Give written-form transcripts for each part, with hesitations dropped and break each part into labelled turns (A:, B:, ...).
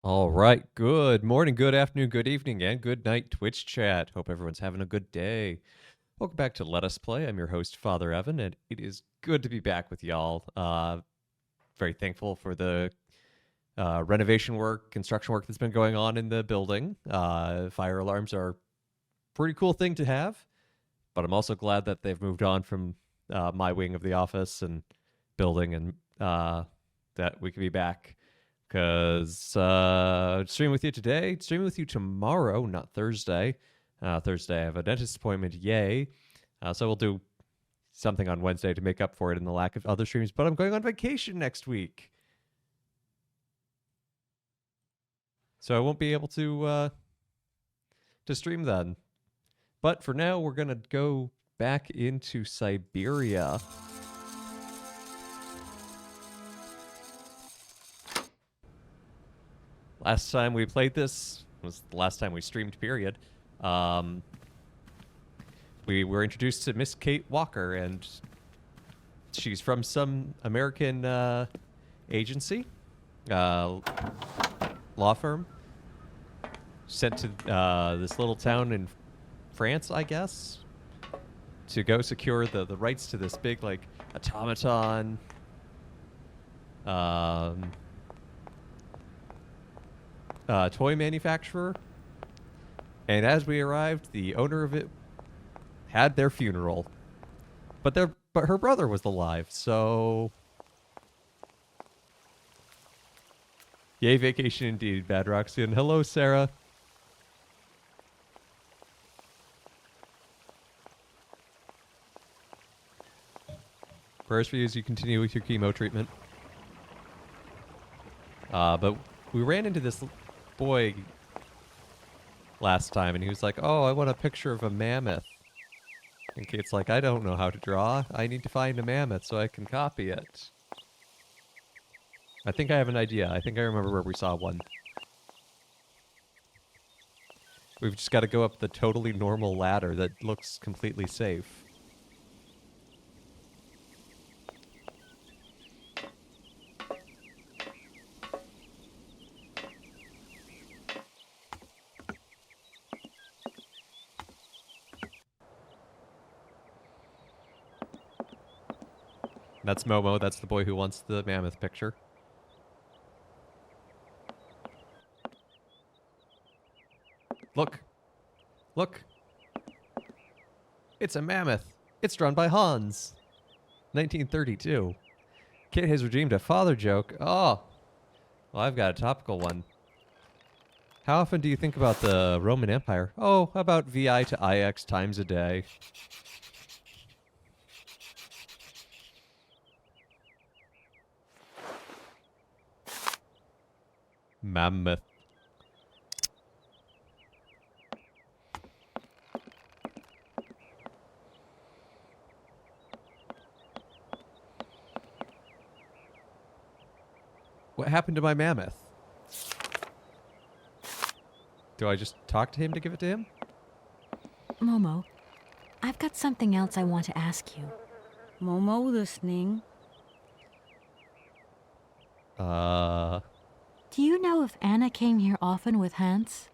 A: All right. Good morning, good afternoon, good evening, and good night, Twitch chat. Hope everyone's having a good day. Welcome back to Let Us Play. I'm your host, Father Evan, and it is good to be back with y'all. Very thankful for the renovation work, construction work that's been going on in the building. Fire alarms are a pretty cool thing to have, but I'm also glad that they've moved on from my wing of the office and building and that we can be back because streaming with you today, streaming with you tomorrow, not Thursday. Thursday, I have a dentist appointment. Yay! So we'll do something on Wednesday to make up for it in the lack of other streams. But I'm going on vacation next week, so I won't be able to stream then. But for now, we're gonna go back into Syberia. Last time we played this was the last time we streamed, period. We were introduced to Miss Kate Walker, and she's from some American agency, uh, law firm, sent to this little town in France, I guess, to go secure the rights to this big, like, automaton toy manufacturer. And as we arrived, the owner of it had their funeral, but her brother was alive. So, yay, vacation indeed, Bad Roxy. Hello, Sarah. Prayers for you as you continue with your chemo treatment. But we ran into this boy last time, and he was like, "Oh, I want a picture of a mammoth." And Kate's like, "I don't know how to draw. I need to find a mammoth so I can copy it." I think I have an idea. I think I remember where we saw one. We've just got to go up the totally normal ladder that looks completely safe. That's Momo. That's the boy who wants the mammoth picture. Look. Look. It's a mammoth. It's drawn by Hans. 1932. Kit has redeemed a father joke. Oh. Well, I've got a topical one. How often do you think about the Roman Empire? Oh, about VI to IX times a day. Mammoth. What happened to my mammoth? Do I just talk to him to give it to him?
B: Momo, I've got something else I want to ask you.
C: Momo listening.
B: Do you know if Anna came here often with Hans?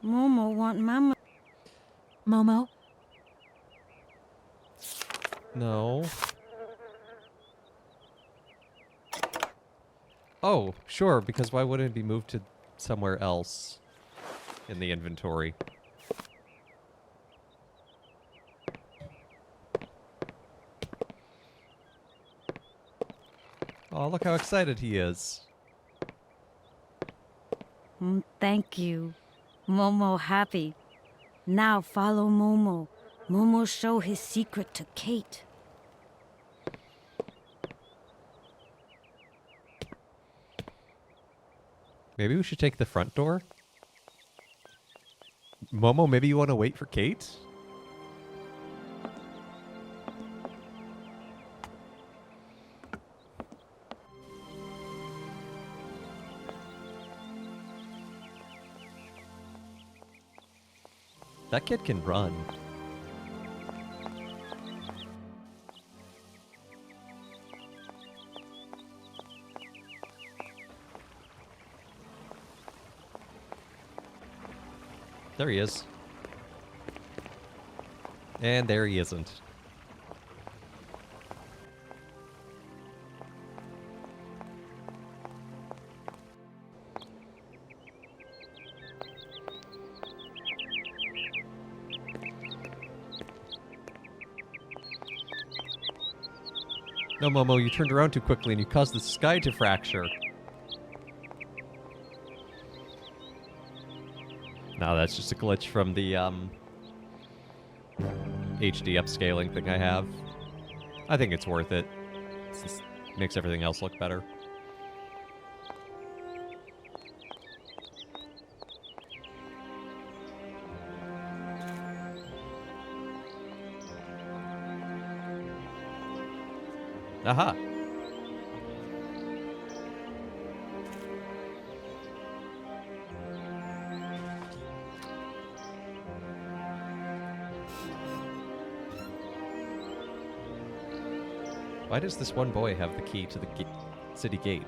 C: Momo want mama.
B: Momo?
A: No. Oh, sure, because why wouldn't it be moved to somewhere else in the inventory? Oh, look how excited he is.
C: Thank you. Momo happy. Now follow Momo. Momo show his secret to Kate.
A: Maybe we should take the front door? Momo, maybe you want to wait for Kate? That kid can run. there he is. And there he isn't. No, Momo, you turned around too quickly and you caused the sky to fracture. No, that's just a glitch from the HD upscaling thing I have. I think it's worth it. It just makes everything else look better. Aha! Why does this one boy have the key to the city gate?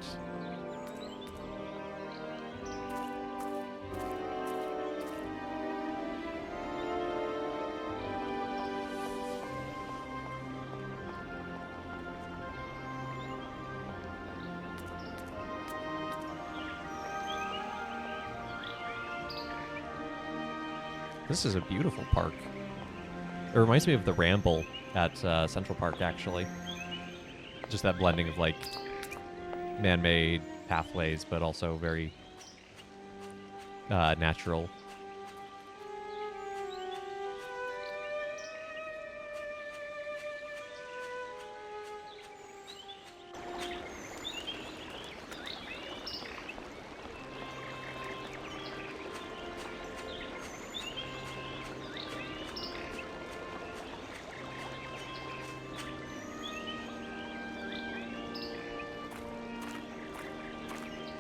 A: This is a beautiful park. It reminds me of the Ramble at Central Park, actually. Just that blending of, like, man-made pathways, but also very natural.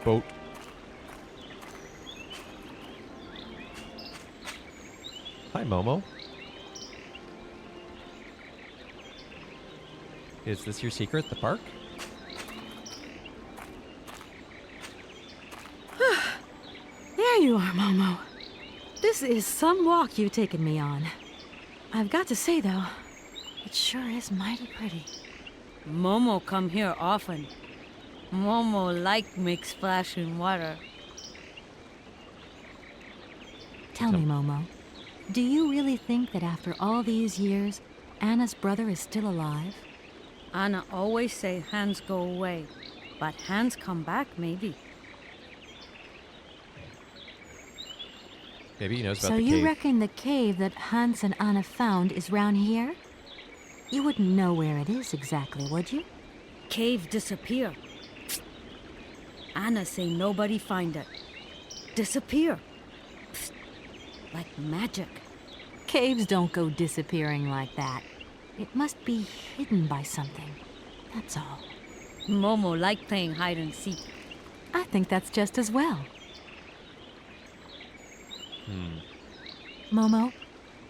A: Boat. Hi, Momo. Is this your secret, the park?
B: There you are, Momo. This is some walk you've taken me on. I've got to say, though, it sure is mighty pretty.
C: Momo come here often. Momo like make splash in water.
B: Tell me, Momo, do you really think that after all these years, Anna's brother is still alive?
C: Anna always say hands go away, but hands come back maybe.
A: Maybe he knows about
B: So
A: the
B: you
A: cave.
B: reckon the cave that Hans and Anna found is round here? You wouldn't know where it is exactly, would you?
C: Cave disappear. Anna say nobody find it. Disappear. Psst. Like magic.
B: Caves don't go disappearing like that. It must be hidden by something. That's all.
C: Momo like playing hide and seek.
B: I think that's just as well. Momo,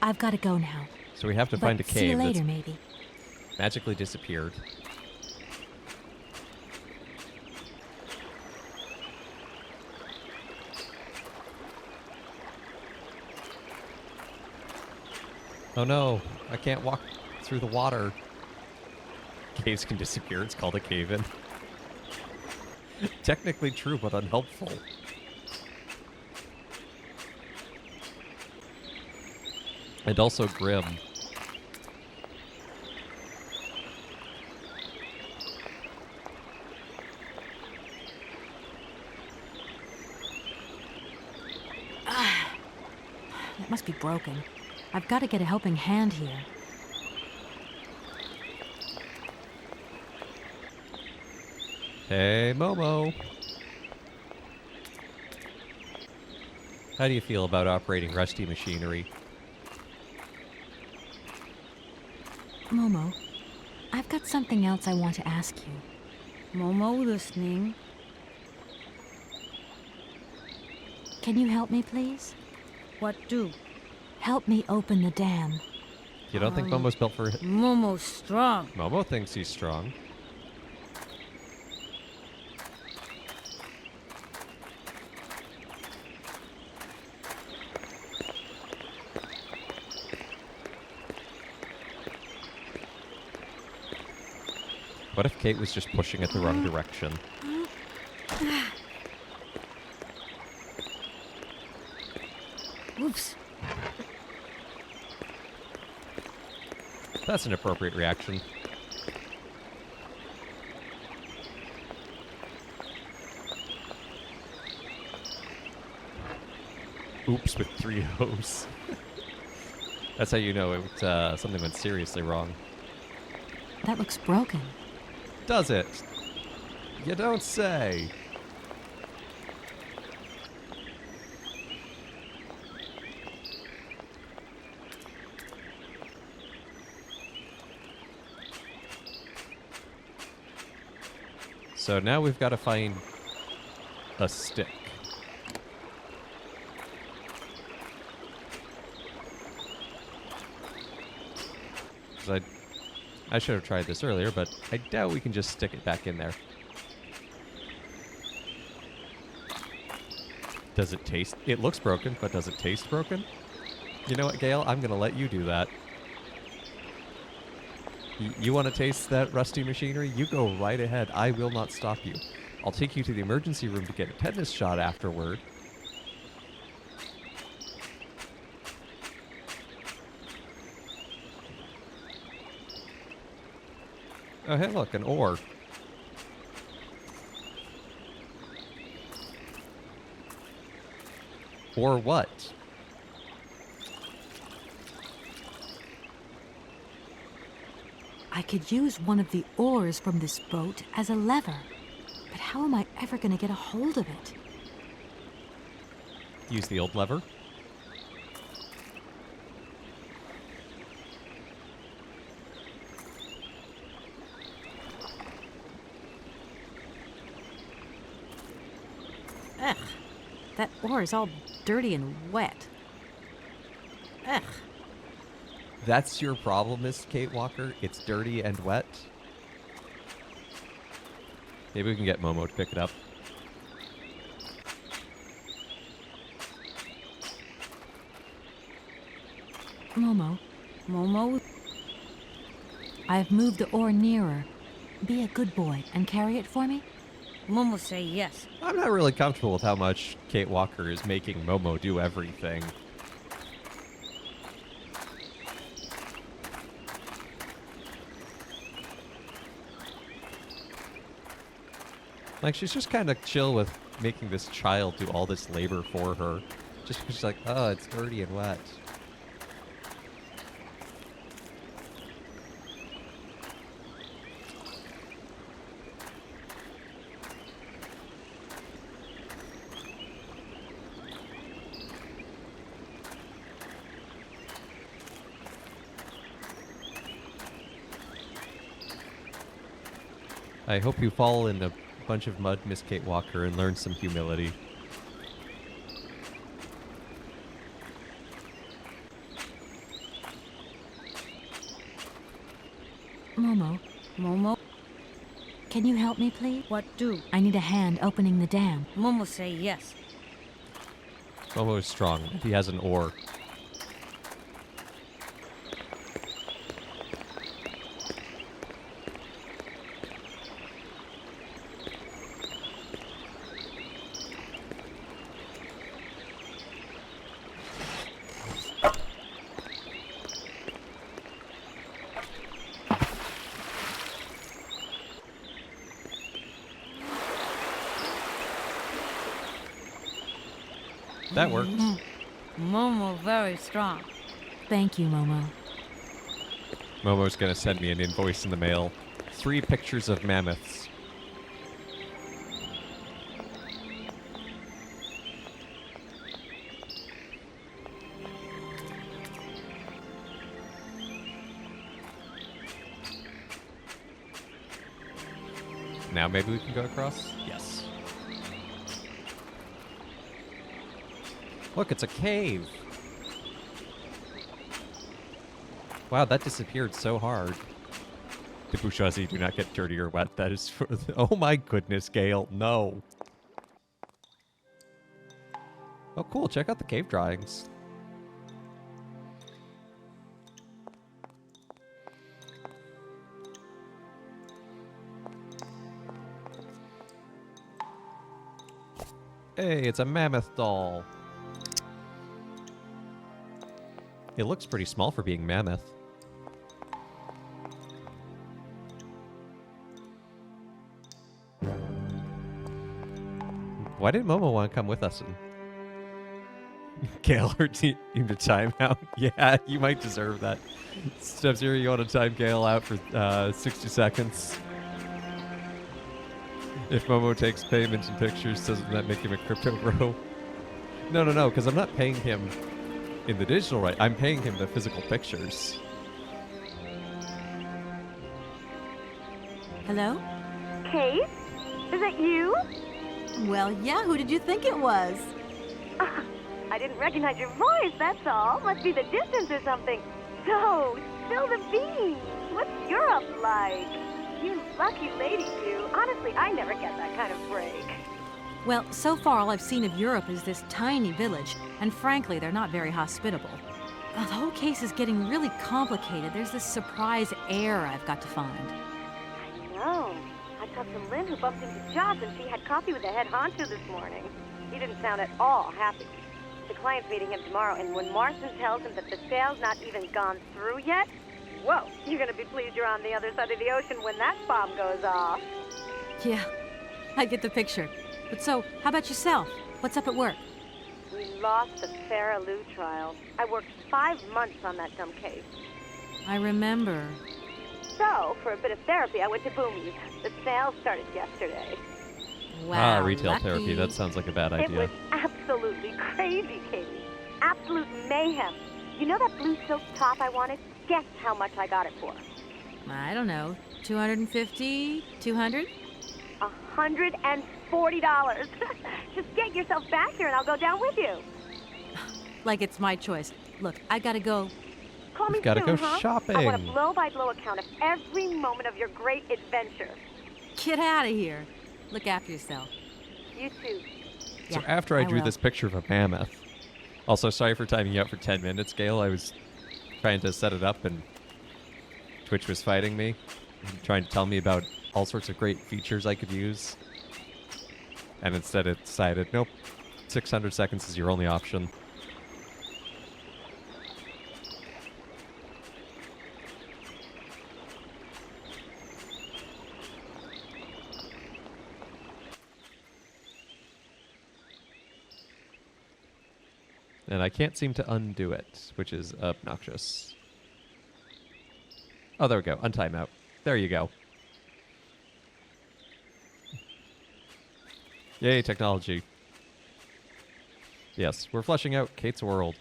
B: I've got to go now.
A: So we have to find a
B: But see you
A: cave
B: later,
A: that's
B: maybe.
A: magically disappeared. Oh no, I can't walk through the water. Caves can disappear, it's called a cave-in. Technically true, but unhelpful. And also grim.
B: It must be broken. I've got to get a helping hand here.
A: Hey, Momo. How do you feel about operating rusty machinery?
B: Momo, I've got something else I want to ask you.
C: Momo listening.
B: Can you help me, please?
C: What do?
B: Help me open the dam.
A: You don't think Momo's built for...
C: Momo strong.
A: Momo thinks he's strong. What if Kate was just pushing it the wrong direction?
C: Oops.
A: That's an appropriate reaction. Oops with 3 O's. That's how you know something went seriously wrong.
B: That looks broken.
A: Does it? You don't say. So now we've got to find a stick. I should have tried this earlier, but I doubt we can just stick it back in there. Does it taste... It looks broken, but does it taste broken? You know what, Gail? I'm going to let you do that. You want to taste that rusty machinery? You go right ahead. I will not stop you. I'll take you to the emergency room to get a tetanus shot afterward. Oh, hey, look, an ore. Or what?
B: I could use one of the oars from this boat as a lever. But how am I ever going to get a hold of it?
A: Use the old lever.
B: Ugh. That oar is all dirty and wet. Ugh.
A: That's your problem, Miss Kate Walker? It's dirty and wet? Maybe we can get Momo to pick it up.
B: Momo,
C: Momo?
B: I've moved the oar nearer. Be a good boy and carry it for me.
C: Momo say yes.
A: I'm not really comfortable with how much Kate Walker is making Momo do everything. Like, she's just kind of chill with making this child do all this labor for her. Just because she's like, oh, it's dirty and wet. I hope you fall in a bunch of mud, Miss Kate Walker, and learn some humility.
B: Momo,
C: Momo?
B: can you help me, please?
C: What do?
B: I need a hand opening the dam.
C: Momo say yes.
A: Momo is strong. He has an oar. That works.
C: Momo very strong.
B: Thank you, Momo.
A: Momo's gonna send me an invoice in the mail. 3 pictures of mammoths. Now maybe we can go across? Yes. Look, it's a cave. Wow, that disappeared so hard. The bourgeoisie do not get dirty or wet. That is for oh my goodness, Gale. No. Oh, cool. Check out the cave drawings. Hey, it's a mammoth doll. It looks pretty small for being mammoth. Why didn't Momo want to come with us? And Gale, her team to timeout. Yeah, you might deserve that. Steps here, you want to time Gale out for 60 seconds. If Momo takes payments and pictures, doesn't that make him a crypto bro? No, because I'm not paying him in the digital right. I'm paying him the physical pictures.
B: Hello?
D: Kate? Is that you?
B: Well, yeah, who did you think it was?
D: I didn't recognize your voice, that's all. Must be the distance or something. So, spill the beans. What's Europe like? You lucky lady, you. Honestly, I never get that kind of break.
B: Well, so far all I've seen of Europe is this tiny village, and frankly, they're not very hospitable. The whole case is getting really complicated. There's this surprise heir I've got to find.
D: I know. I talked to Lynn, who bumped into Joss, and she had coffee with the head honcho this morning. He didn't sound at all happy. The client's meeting him tomorrow, and when Marston tells him that the sale's not even gone through yet, whoa, you're gonna be pleased you're on the other side of the ocean when that bomb goes off.
B: Yeah, I get the picture. But so, how about yourself? What's up at work?
D: We lost the Farah Lou trial. I worked 5 months on that dumb case.
B: I remember.
D: So, for a bit of therapy, I went to Boomy's. The sale started yesterday.
B: Wow,
A: retail
B: lucky.
A: therapy. That sounds like a bad
D: It
A: idea.
D: was absolutely crazy, Katie. Absolute mayhem. You know that blue silk top I wanted? Guess how much I got it for?
B: I don't know, 250, 200?
D: $140. Just get yourself back here and I'll go down with you.
B: Like it's my choice. Look, I gotta go.
D: Call me
A: You've gotta
D: soon,
A: go
D: huh?
A: shopping.
D: I want a blow-by-blow account of every moment of your great adventure.
B: Get out of here. Look after yourself.
D: You too.
A: So
B: Yeah,
A: after I drew
B: will.
A: this picture of a mammoth, also sorry for timing you out for 10 minutes, Gale. I was trying to set it up and Twitch was fighting me, trying to tell me about all sorts of great features I could use. And instead it decided, nope, 600 seconds is your only option. And I can't seem to undo it, which is obnoxious. Oh, there we go. Untimeout. There you go. Yay, technology. Yes, we're fleshing out Kate's world.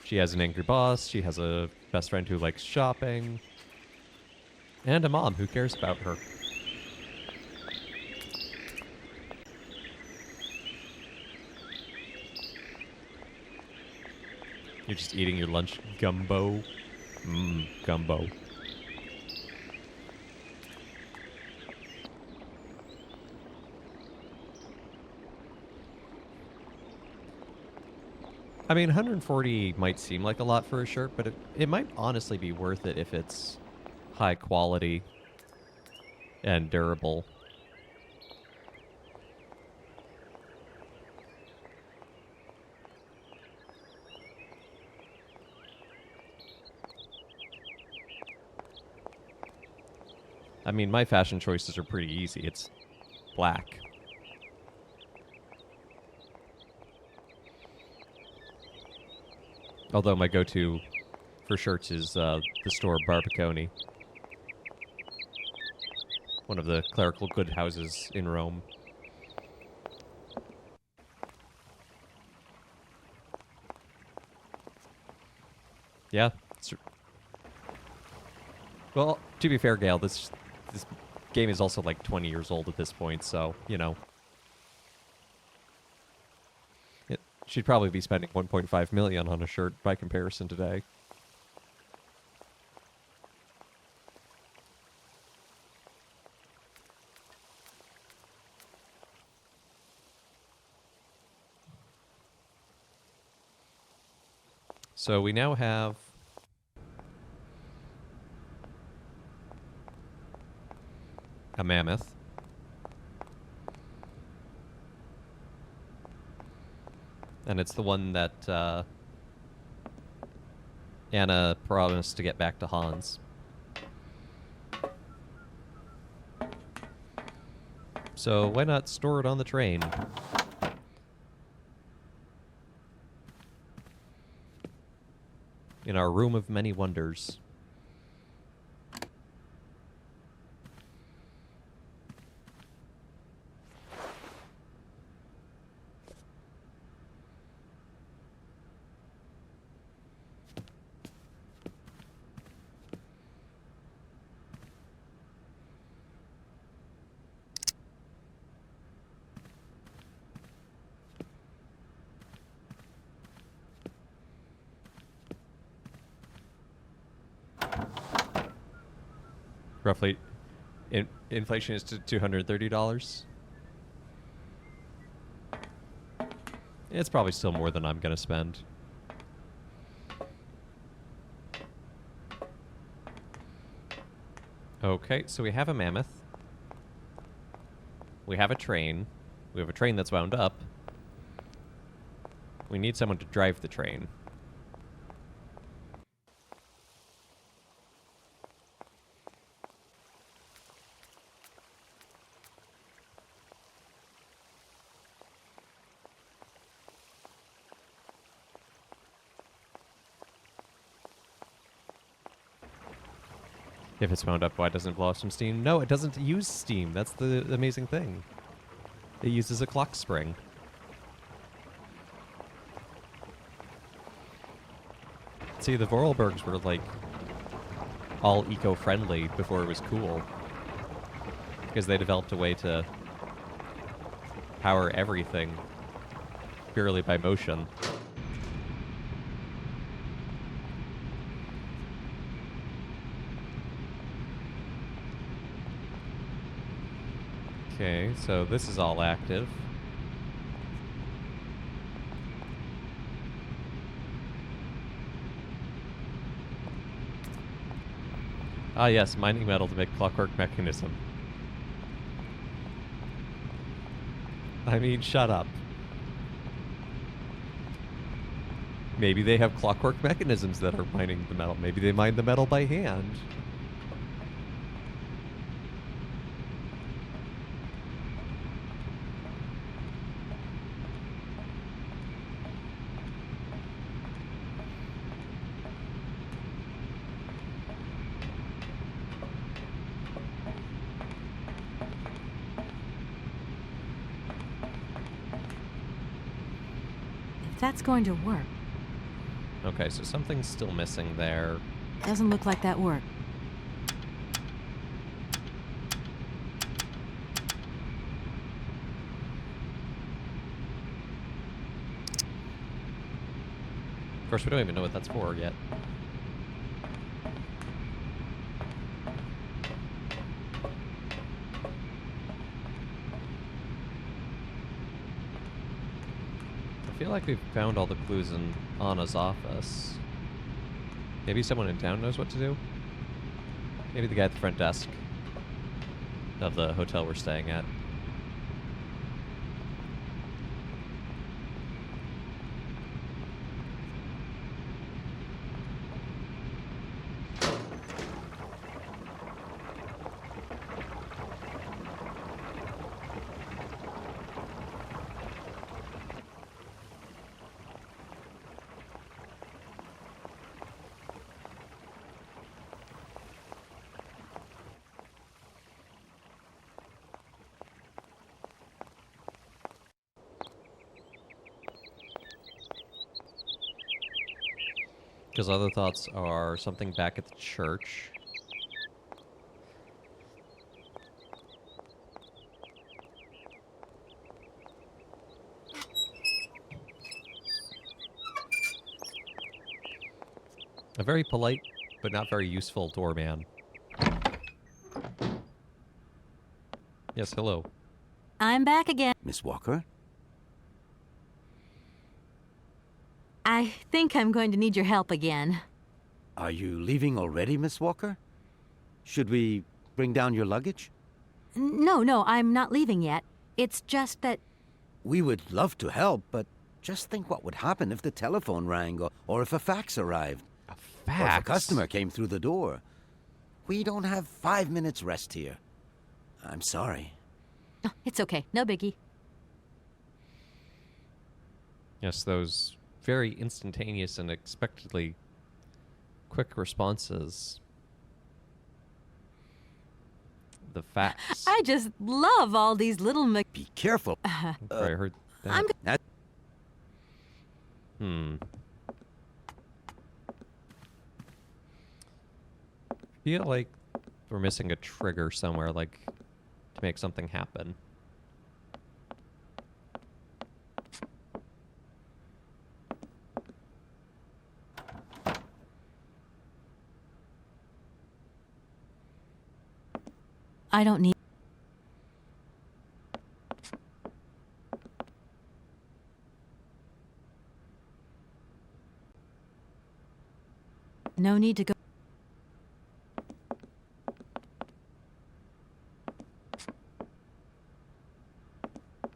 A: She has an angry boss, she has a best friend who likes shopping, and a mom who cares about her. You're just eating your lunch gumbo. Mmm, gumbo. I mean, 140 might seem like a lot for a shirt, but it might honestly be worth it if it's high quality and durable. I mean, my fashion choices are pretty easy. It's black. Although my go-to for shirts is the store Barbaconi. One of the clerical good houses in Rome. Yeah. Well, to be fair, Gale, this game is also like 20 years old at this point, so, you know. She'd probably be spending 1.5 million on a shirt by comparison today. So we now have a mammoth. And it's the one that Anna promised to get back to Hans. So why not store it on the train? In our room of many wonders. Roughly, inflation is to $230. It's probably still more than I'm gonna spend. Okay, so we have a mammoth. We have a train. We have a train that's wound up. We need someone to drive the train. If it's wound up, why doesn't it blow off some steam? No, it doesn't use steam. That's the amazing thing. It uses a clock spring. See, the Vorarlbergs were, like, all eco-friendly before it was cool. Because they developed a way to power everything purely by motion. Okay, so this is all active. Ah yes, mining metal to make clockwork mechanism. I mean, shut up. Maybe they have clockwork mechanisms that are mining the metal. Maybe they mine the metal by hand.
B: If that's going to work,
A: Okay, so something's still missing there.
B: doesn't look like that worked.
A: Of course, we don't even know what that's for yet. I feel like we've found all the clues in Anna's office. Maybe someone in town knows what to do? Maybe the guy at the front desk of the hotel we're staying at. Because other thoughts are something back at the church. A very polite, but not very useful doorman. Yes, hello.
B: I'm back again.
E: Miss Walker?
B: I think I'm going to need your help again.
E: Are you leaving already, Miss Walker? Should we bring down your luggage?
B: No, I'm not leaving yet. It's just that
E: We would love to help, but Just think what would happen if the telephone rang or if a fax arrived.
A: A
E: Or if a
A: fax?
E: customer came through the door. We don't have 5 minutes rest here. I'm sorry.
B: Oh, it's okay. No biggie.
A: Yes, those very instantaneous and expectedly quick responses. The fax.
B: I just love all these little
E: Be careful.
A: I heard that.
B: I'm
E: That
A: Feel like we're missing a trigger somewhere, like to make something happen.
B: I don't need. No need to go.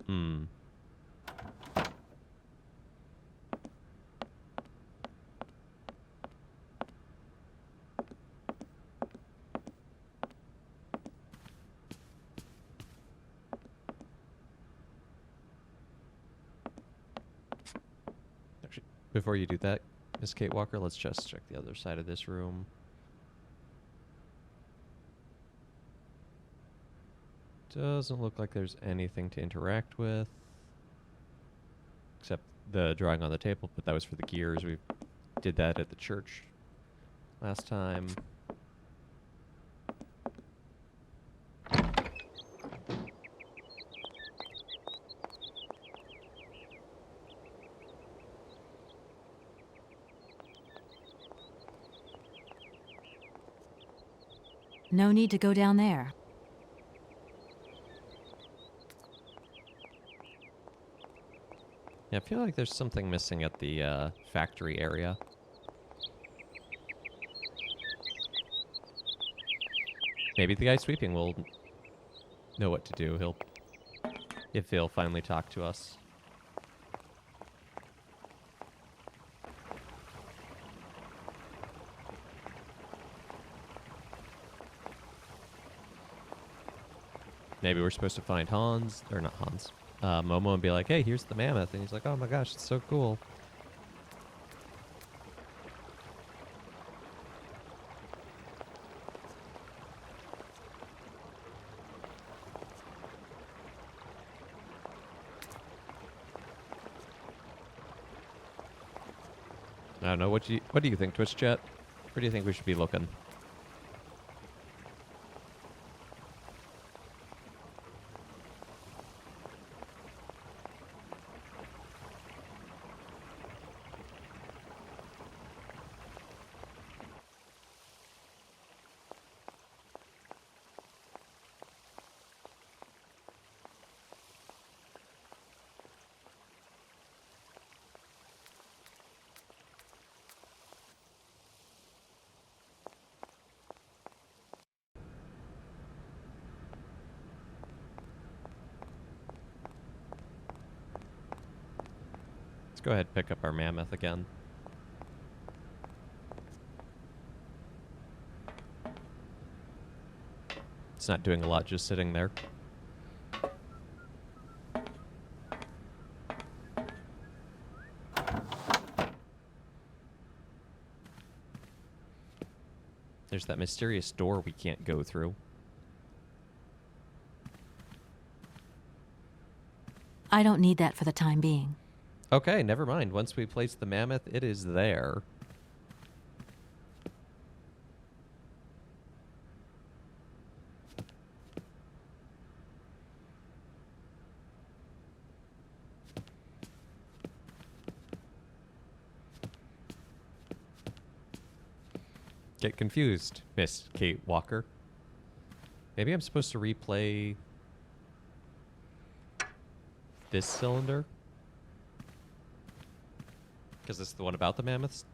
A: Hmm. Actually, before you do that, Miss Kate Walker, let's just check the other side of this room. Doesn't look like there's anything to interact with. Except the drawing on the table, but that was for the gears. We did that at the church last time.
B: No need to go down there.
A: Yeah, I feel like there's something missing at the factory area. Maybe the guy sweeping will know what to do. If he'll finally talk to us. Maybe we're supposed to find Hans, or not Hans, Momo, and be like, hey, here's the mammoth. And he's like, oh my gosh, it's so cool. I don't know. What do you think, Twitch chat? Where do you think we should be looking? Let's go ahead and pick up our mammoth again. It's not doing a lot, just sitting there. There's that mysterious door we can't go through.
B: I don't need that for the time being.
A: Okay, never mind. Once we place the mammoth, it is there. Get confused, Miss Kate Walker. Maybe I'm supposed to replay this cylinder? Because this is the one about the mammoths?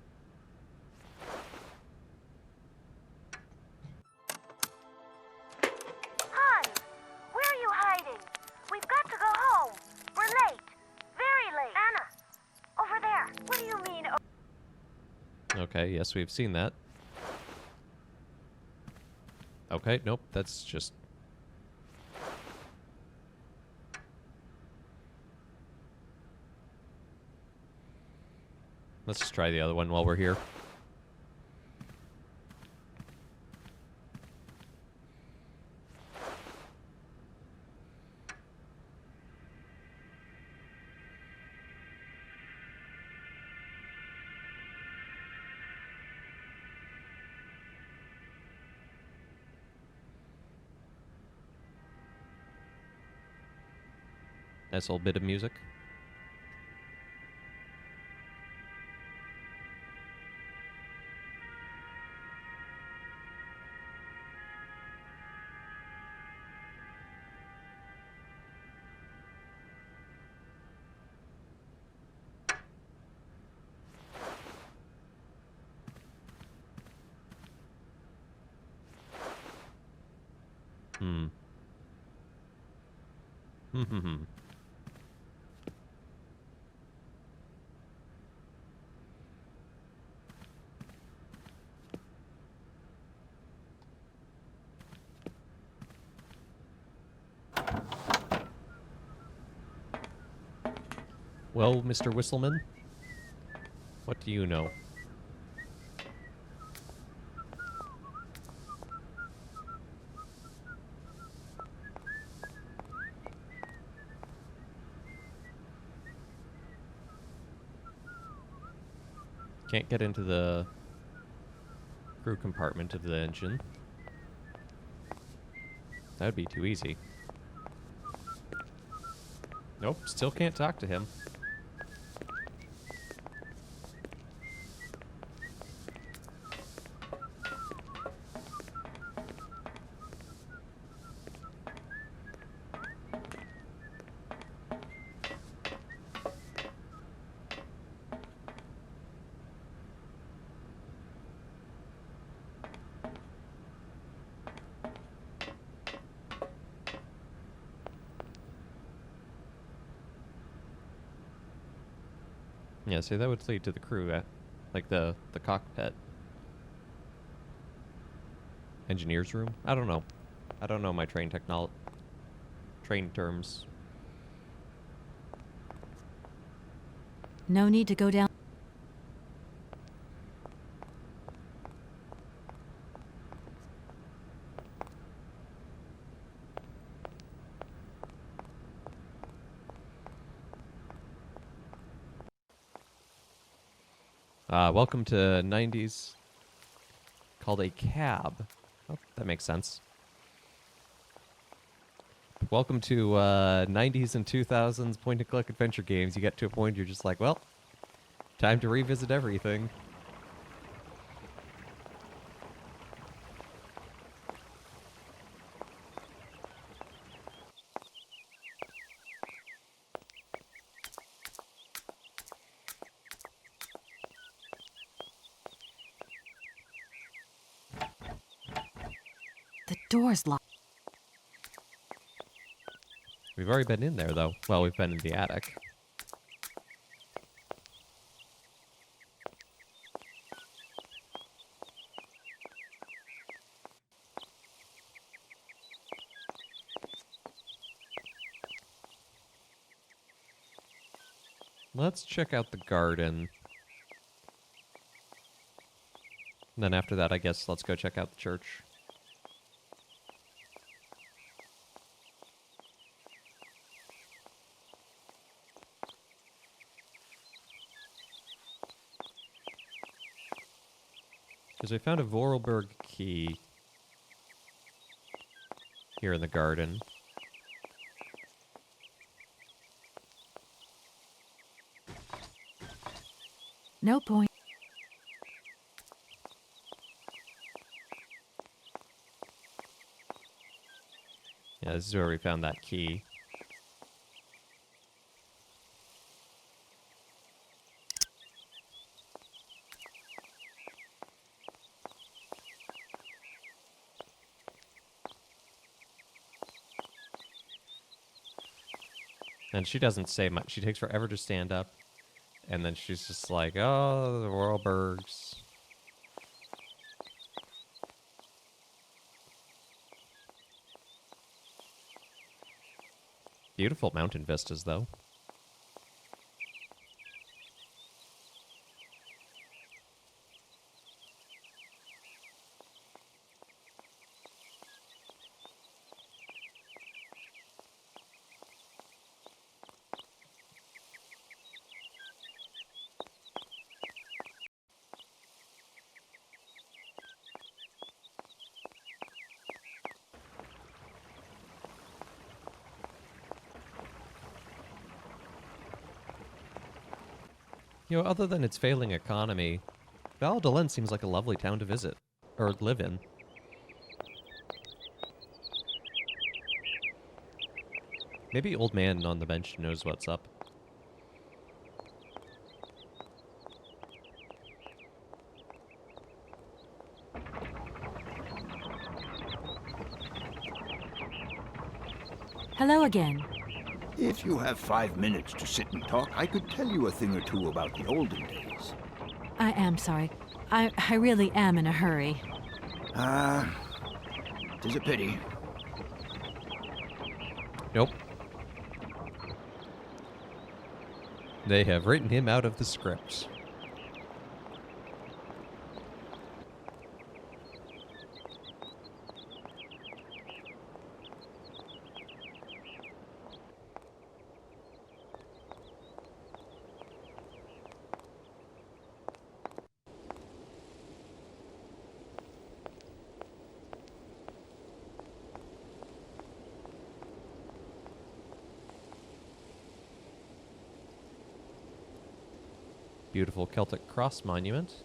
D: Hans, where are you hiding? We've got to go home. We're late. Very late. Anna,
A: Okay, yes, we've seen that. Okay, nope, that's just... Let's just try the other one while we're here. Nice little bit of music. Hmm. Hmm. Well, Mr. Whistleman, what do you know? Can't get into the crew compartment of the engine. That would be too easy. Nope, still can't talk to him. Yeah, so that would lead to the crew at, like, the cockpit. Engineer's room? I don't know. I don't know my train terms.
B: No need to go down.
A: Welcome to 90s called a cab. Oh, that makes sense. Welcome to 90s and 2000s point-and-click adventure games. You get to a point you're just like, well, time to revisit everything.
B: The door's locked.
A: We've already been in there, though. Well, we've been in the attic. Let's check out the garden. And then after that, I guess let's go check out the church. Because we found a Vorarlberg key here in the garden.
B: No point.
A: Yeah, this is where we found that key. And she doesn't say much. She takes forever to stand up. And then she's just like, oh, the Vorarlbergs. Beautiful mountain vistas, though. You know, other than its failing economy, Valladolid seems like a lovely town to visit. Or live in. Maybe old man on the bench knows what's up.
B: Hello again.
F: If you have 5 minutes to sit and talk, I could tell you a thing or two about the olden days.
B: I am sorry. I really am in a hurry.
F: Tis a pity.
A: Nope. They have written him out of the script. Beautiful Celtic cross monument.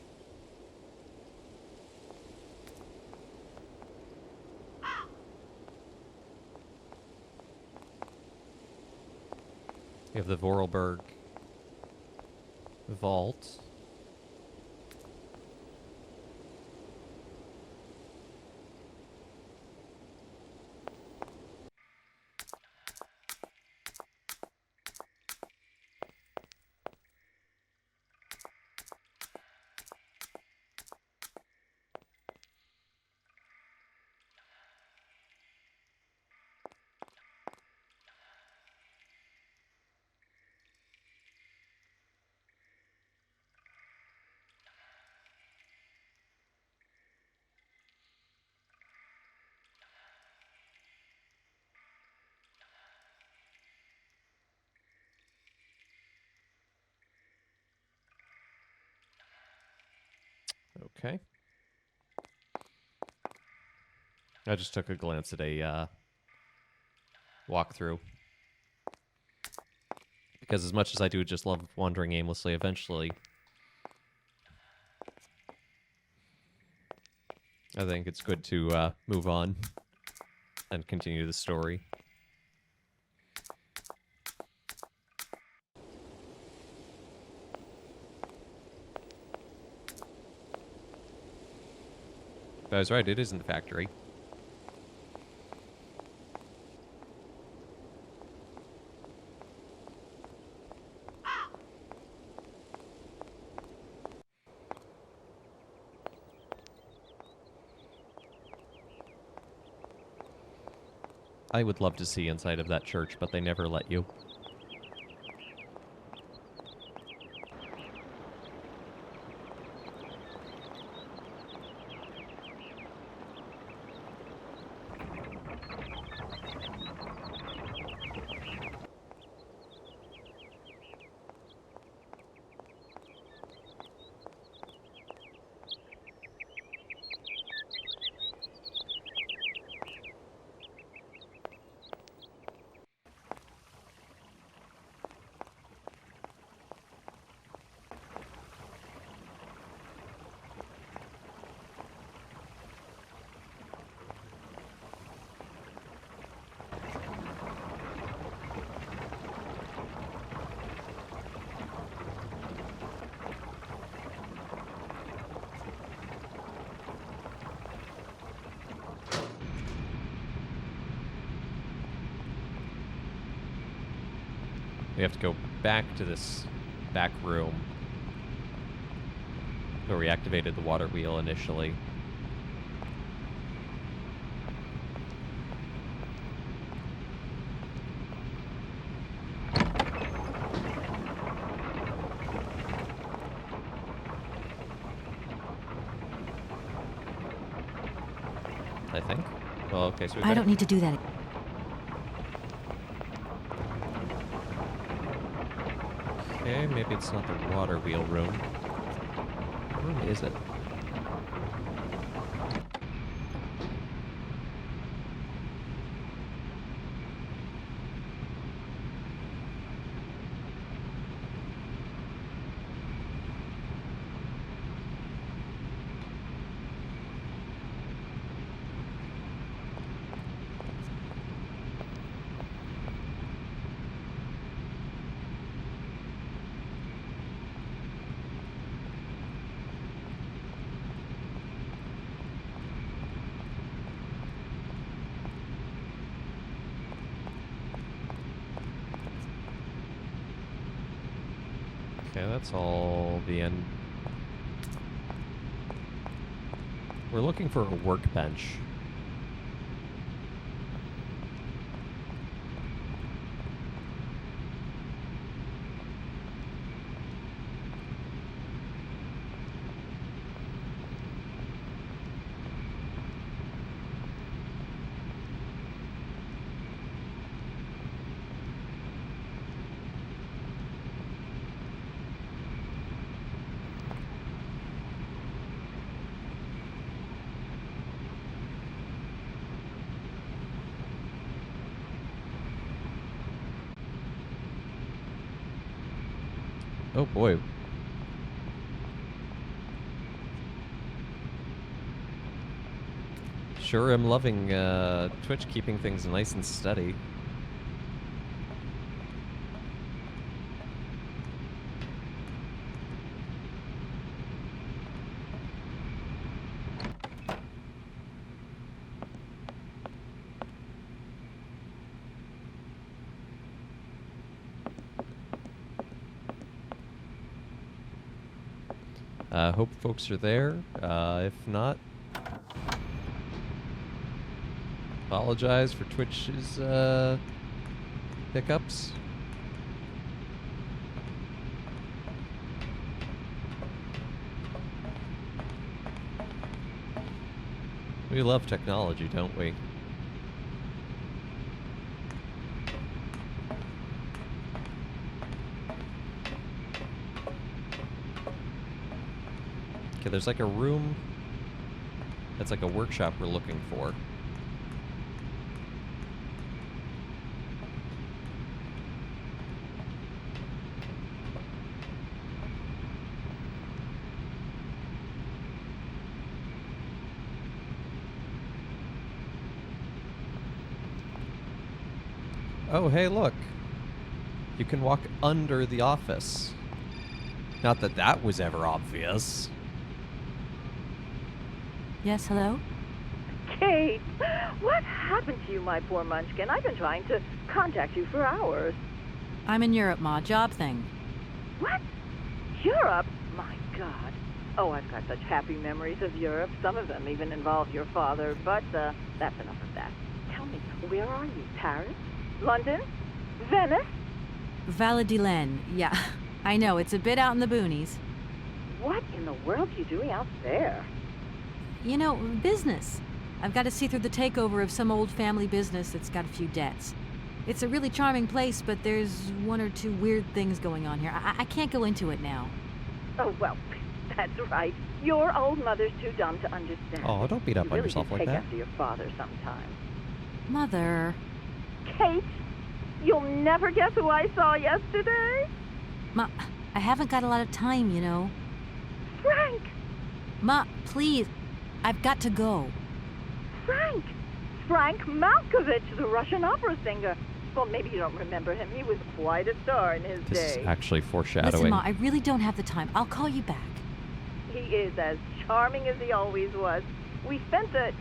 A: You have the Vorarlberg vault. Okay. I just took a glance at a walkthrough. Because as much as I do just love wandering aimlessly, eventually I think it's good to move on and continue the story. But I was right, it isn't a factory. I would love to see inside of that church, but they never let you. We have to go back to this back room where we activated the water wheel initially. Okay, so we
B: I
A: better...
B: don't need to do that.
A: Okay, maybe it's not the water wheel room. What room is it? Okay, that's all the end. We're looking for a workbench. Oh boy. Sure am loving Twitch keeping things nice and steady. Hope folks are there. If not, apologize for Twitch's hiccups. We love technology, don't we? Okay, there's like a room that's like a workshop we're looking for. Oh, hey, look. You can walk under the office. Not that that was ever obvious.
B: Yes, hello?
G: Kate, what happened to you, my poor munchkin? I've been trying to contact you for hours.
B: I'm in Europe, Ma. Job thing.
G: What? Europe? My God. Oh, I've got such happy memories of Europe. Some of them even involve your father, but that's enough of that. Tell me, where are you? Paris? London? Venice?
B: Valladolid. Yeah, I know. It's a bit out in the boonies.
G: What in the world are you doing out there?
B: You know, business. I've got to see through the takeover of some old family business that's got a few debts. It's a really charming place, but there's one or two weird things going on here. I can't go into it now.
G: Oh, well, that's right. Your old mother's too dumb to understand.
A: Oh, don't beat up
G: You
A: on
G: really
A: yourself
G: do
A: like
G: take
A: that.
G: after your father sometime.
B: Mother.
G: Kate, you'll never guess who I saw yesterday.
B: Ma, I haven't got a lot of time, you know.
G: Frank!
B: Ma, please. I've got to go.
G: Frank! Frank Malkovich, the Russian opera singer. Well, maybe you don't remember him. He was quite a star in his
A: This
G: day.
A: is actually foreshadowing.
B: Listen, Ma, I really don't have the time. I'll call you back.
G: He is as charming as he always was. We spent the...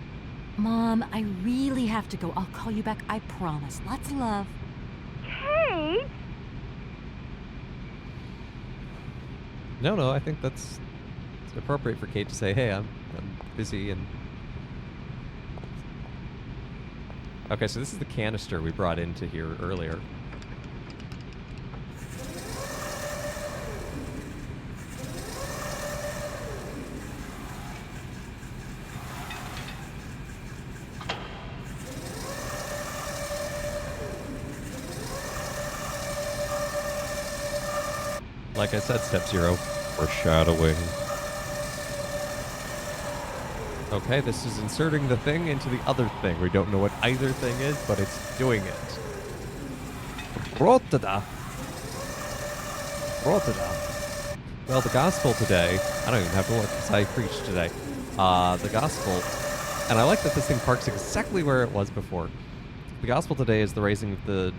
B: Mom, I really have to go. I'll call you back. I promise. Lots of love.
G: Kate!
A: No, I think that's appropriate for Kate to say, hey, I'm busy and... Okay, so this is the canister we brought into here earlier. Like I said, step 0, foreshadowing. Okay, this is inserting the thing into the other thing. We don't know what either thing is, but it's doing it. Rotada. Rotada. Well, the gospel today, I don't even have to look because I preached today. The gospel, and I like that this thing parks exactly where it was before. The gospel today is the raising of the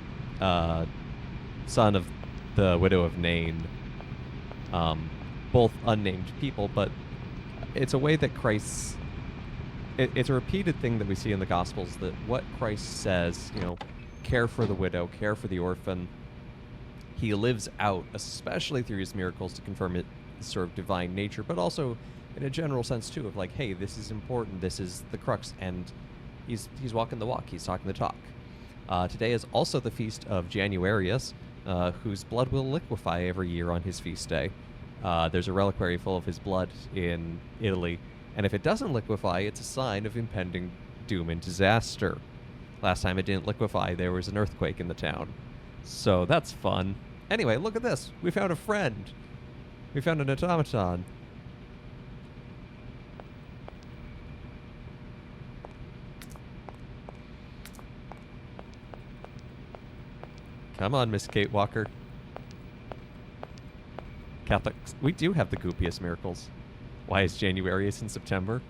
A: son of the widow of Nain. Both unnamed people, but it's a way that Christ's... It's a repeated thing that we see in the Gospels, that what Christ says, care for the widow, care for the orphan, he lives out, especially through his miracles, to confirm his sort of divine nature, but also in a general sense, too, of like, hey, this is important, this is the crux, and he's walking the walk, he's talking the talk. Today is also the feast of Januarius, whose blood will liquefy every year on his feast day. There's a reliquary full of his blood in Italy, and if it doesn't liquefy, it's a sign of impending doom and disaster. Last time it didn't liquefy, there was an earthquake in the town. So that's fun. Anyway, look at this. We found a friend. We found an automaton. Come on, Miss Kate Walker. Catholics, we do have the goopiest miracles. Why is Januarius in September?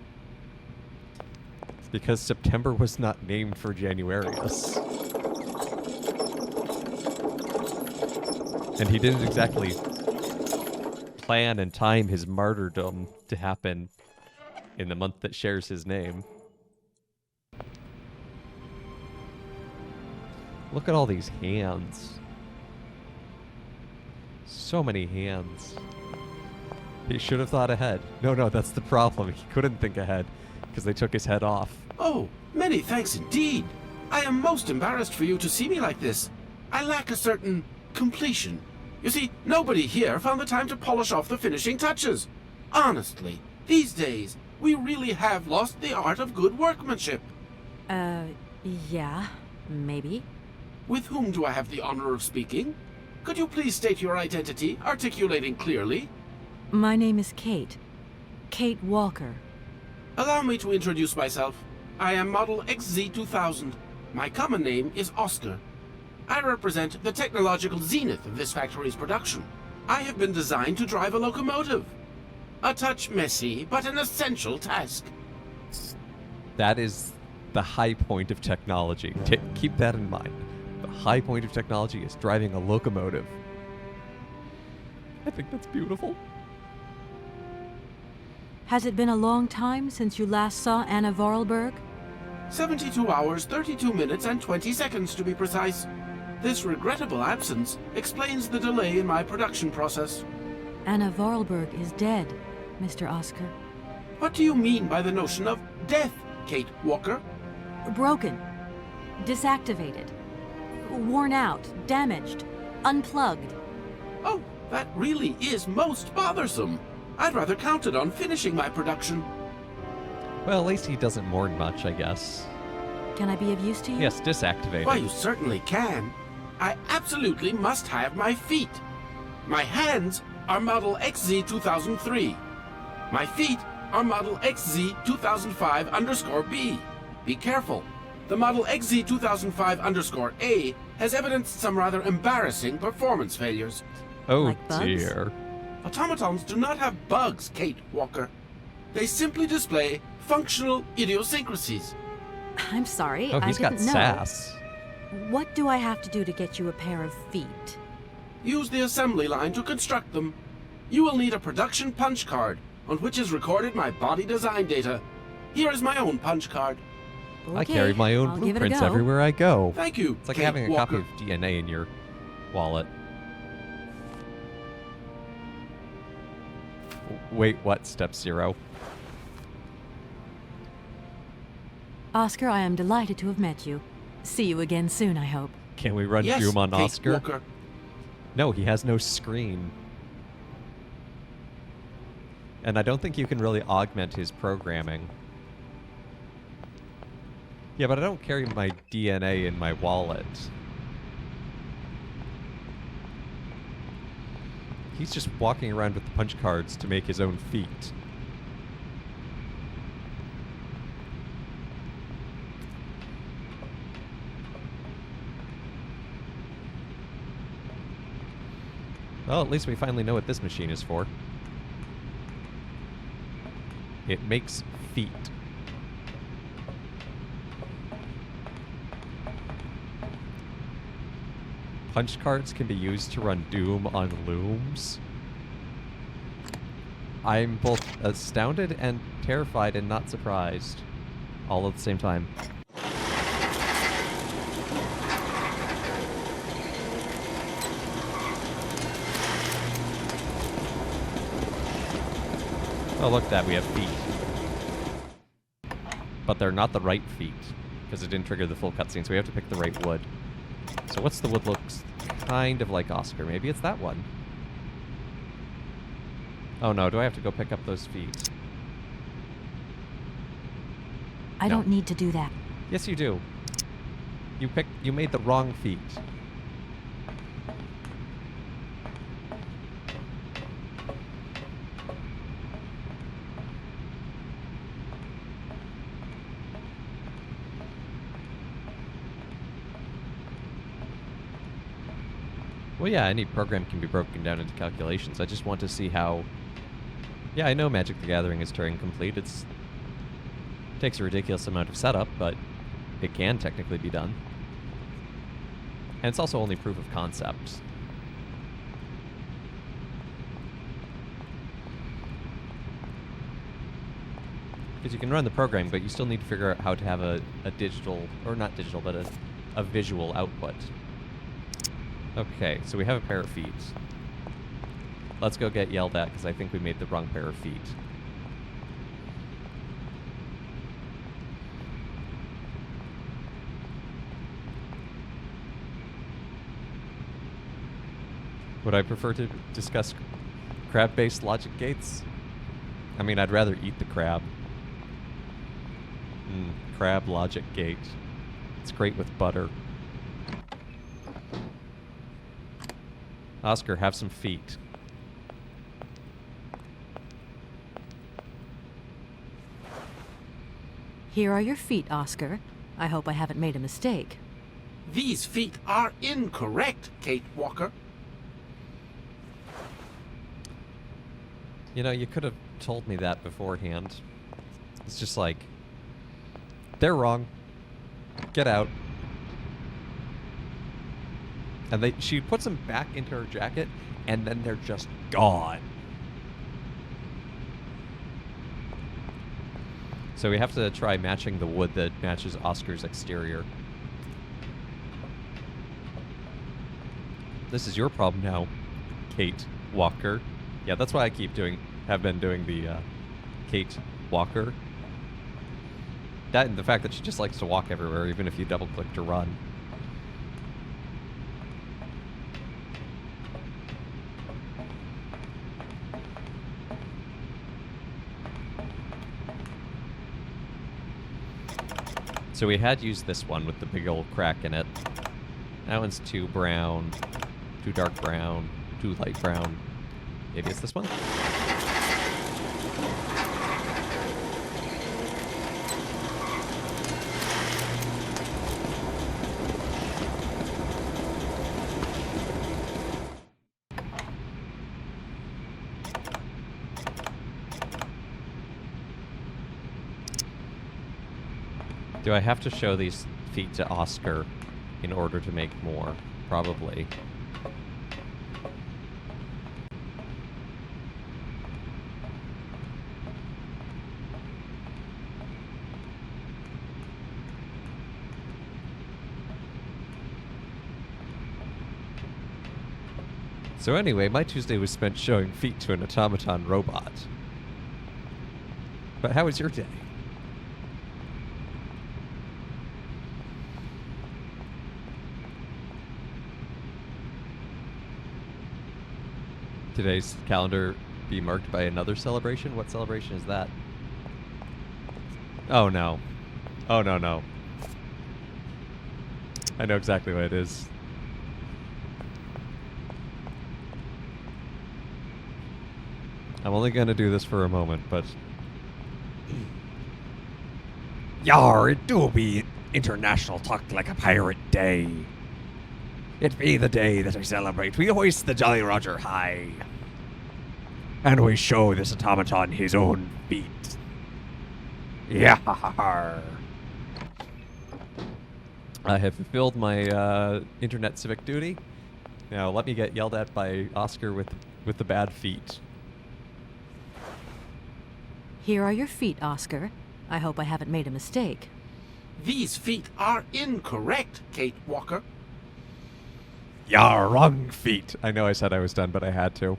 A: It's because September was not named for Januarius. And he didn't exactly plan and time his martyrdom to happen in the month that shares his name. Look at all these hands. So many hands. He should have thought ahead. No, that's the problem. He couldn't think ahead because they took his head off.
H: Oh, many thanks indeed. I am most embarrassed for you to see me like this. I lack a certain completion. You see, nobody here found the time to polish off the finishing touches. Honestly, these days, we really have lost the art of good workmanship.
B: Yeah, maybe.
H: With whom do I have the honor of speaking? Could you please state your identity, articulating clearly?
B: My name is Kate. Kate Walker.
H: Allow me to introduce myself. I am Model XZ2000. My common name is Oscar. I represent the technological zenith of this factory's production. I have been designed to drive a locomotive. A touch messy, but an essential task.
A: That is the high point of technology. Keep that in mind. The high point of technology is driving a locomotive. I think that's beautiful.
B: Has it been a long time since you last saw Anna Vorarlberg?
H: 72 hours, 32 minutes, and 20 seconds to be precise. This regrettable absence explains the delay in my production process.
B: Anna Vorarlberg is dead, Mr. Oscar.
H: What do you mean by the notion of death, Kate Walker?
B: Broken. Disactivated. Worn out. Damaged. Unplugged.
H: Oh, that really is most bothersome. I'd rather counted on finishing my production.
A: Well, at least he doesn't mourn much, I guess.
B: Can I be of use to you?
A: Yes, disactivated.
H: Why, you certainly can. I absolutely must have my feet. My hands are Model XZ2003. My feet are Model XZ2005_B. Be careful. The Model XZ2005_A has evidenced some rather embarrassing performance failures.
A: Oh,
B: Like bugs?
A: dear.
H: Automatons do not have bugs, Kate Walker. They simply display functional idiosyncrasies.
B: I'm sorry,
A: Oh,
B: I
A: he's
B: didn't
A: got
B: know.
A: sass.
B: What do I have to do to get you a pair of feet?
H: Use the assembly line to construct them. You will need a production punch card, on which is recorded my body design data. Here is my own punch card.
A: I carry my own
B: I'll give it a
A: blueprints
B: go.
A: everywhere I go.
H: Thank you,
A: It's like
H: Kate
A: having a
H: Walker.
A: copy of DNA in your wallet. Wait, what? Step 0?
B: Oscar, I am delighted to have met you. See you again soon, I hope.
A: Can we run
H: Yes,
A: Doom on
H: Kate
A: Oscar?
H: Walker.
A: No, he has no screen. And I don't think you can really augment his programming. Yeah, but I don't carry my DNA in my wallet. He's just walking around with the punch cards to make his own feet. Well, at least we finally know what this machine is for. It makes feet. Punch cards can be used to run Doom on looms. I'm both astounded and terrified and not surprised. All at the same time. Oh, look at that, we have feet. But they're not the right feet, because it didn't trigger the full cutscene, so we have to pick the right wood. So what's the wood looks kind of like Oscar? Maybe it's that one. Oh no, do I have to go pick up those feet?
B: I
A: No.
B: don't need to do that.
A: Yes, you do. You made the wrong feet. Well, yeah, any program can be broken down into calculations. I just want to see how... Yeah, I know Magic the Gathering is Turing complete. It takes a ridiculous amount of setup, but it can technically be done. And it's also only proof of concept. Because you can run the program, but you still need to figure out how to have a digital, or not digital, but a visual output. Okay, so we have a pair of feet. Let's go get yelled at, because I think we made the wrong pair of feet. Would I prefer to discuss crab-based logic gates? I mean, I'd rather eat the crab. Crab logic gate. It's great with butter. Oscar, have some feet.
B: Here are your feet, Oscar. I hope I haven't made a mistake.
H: These feet are incorrect, Kate Walker.
A: You know, you could have told me that beforehand. It's just like, they're wrong. Get out. And she puts them back into her jacket, and then they're just gone. So we have to try matching the wood that matches Oscar's exterior. This is your problem now, Kate Walker. Yeah, that's why I have been doing the Kate Walker. That and the fact that she just likes to walk everywhere, even if you double-click to run. So we had used this one with the big old crack in it. That one's too brown, too dark brown, too light brown. Maybe it's this one? Do I have to show these feet to Oscar in order to make more? Probably. So anyway, my Tuesday was spent showing feet to an automaton robot. But how was your day? Today's calendar be marked by another celebration? What celebration is that? Oh no. Oh no, no. I know exactly what it is. I'm only gonna do this for a moment, but... Yar, it do be International Talk Like a Pirate Day. It be the day that we celebrate. We hoist the Jolly Roger high. And we show this automaton his own feat. Yar. I have fulfilled my internet civic duty. Now let me get yelled at by Oscar with the bad feet.
B: Here are your feet, Oscar. I hope I haven't made a mistake.
H: These feet are incorrect, Kate Walker.
A: Yar, wrong feet. I know I said I was done, but I had to.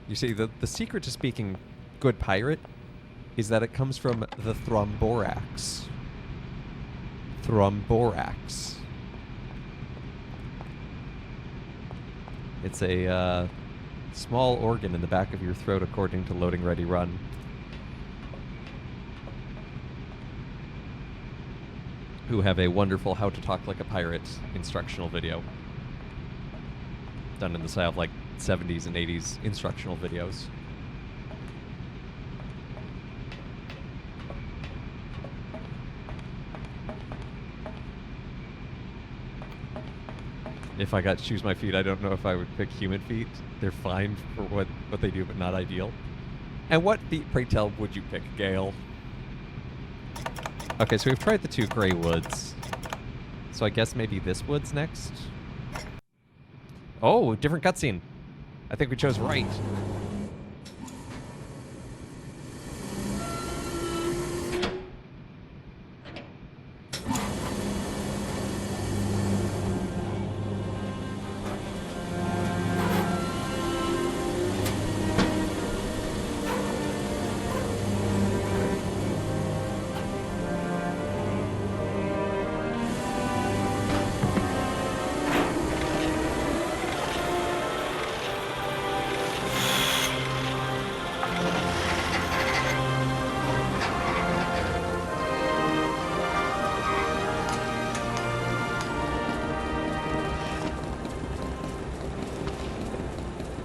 A: You see, the secret to speaking good pirate is that it comes from the thromborax. Thromborax. It's a small organ in the back of your throat, according to Loading Ready Run. Who have a wonderful How to Talk Like a Pirate instructional video. Done in the style of like 70s and 80s instructional videos. If I got to choose my feet, I don't know if I would pick human feet. They're fine for what they do, but not ideal. And what feet, pray tell, would you pick, Gale? Okay, so we've tried the two gray woods. So I guess maybe this wood's next? Oh, different cutscene. I think we chose right.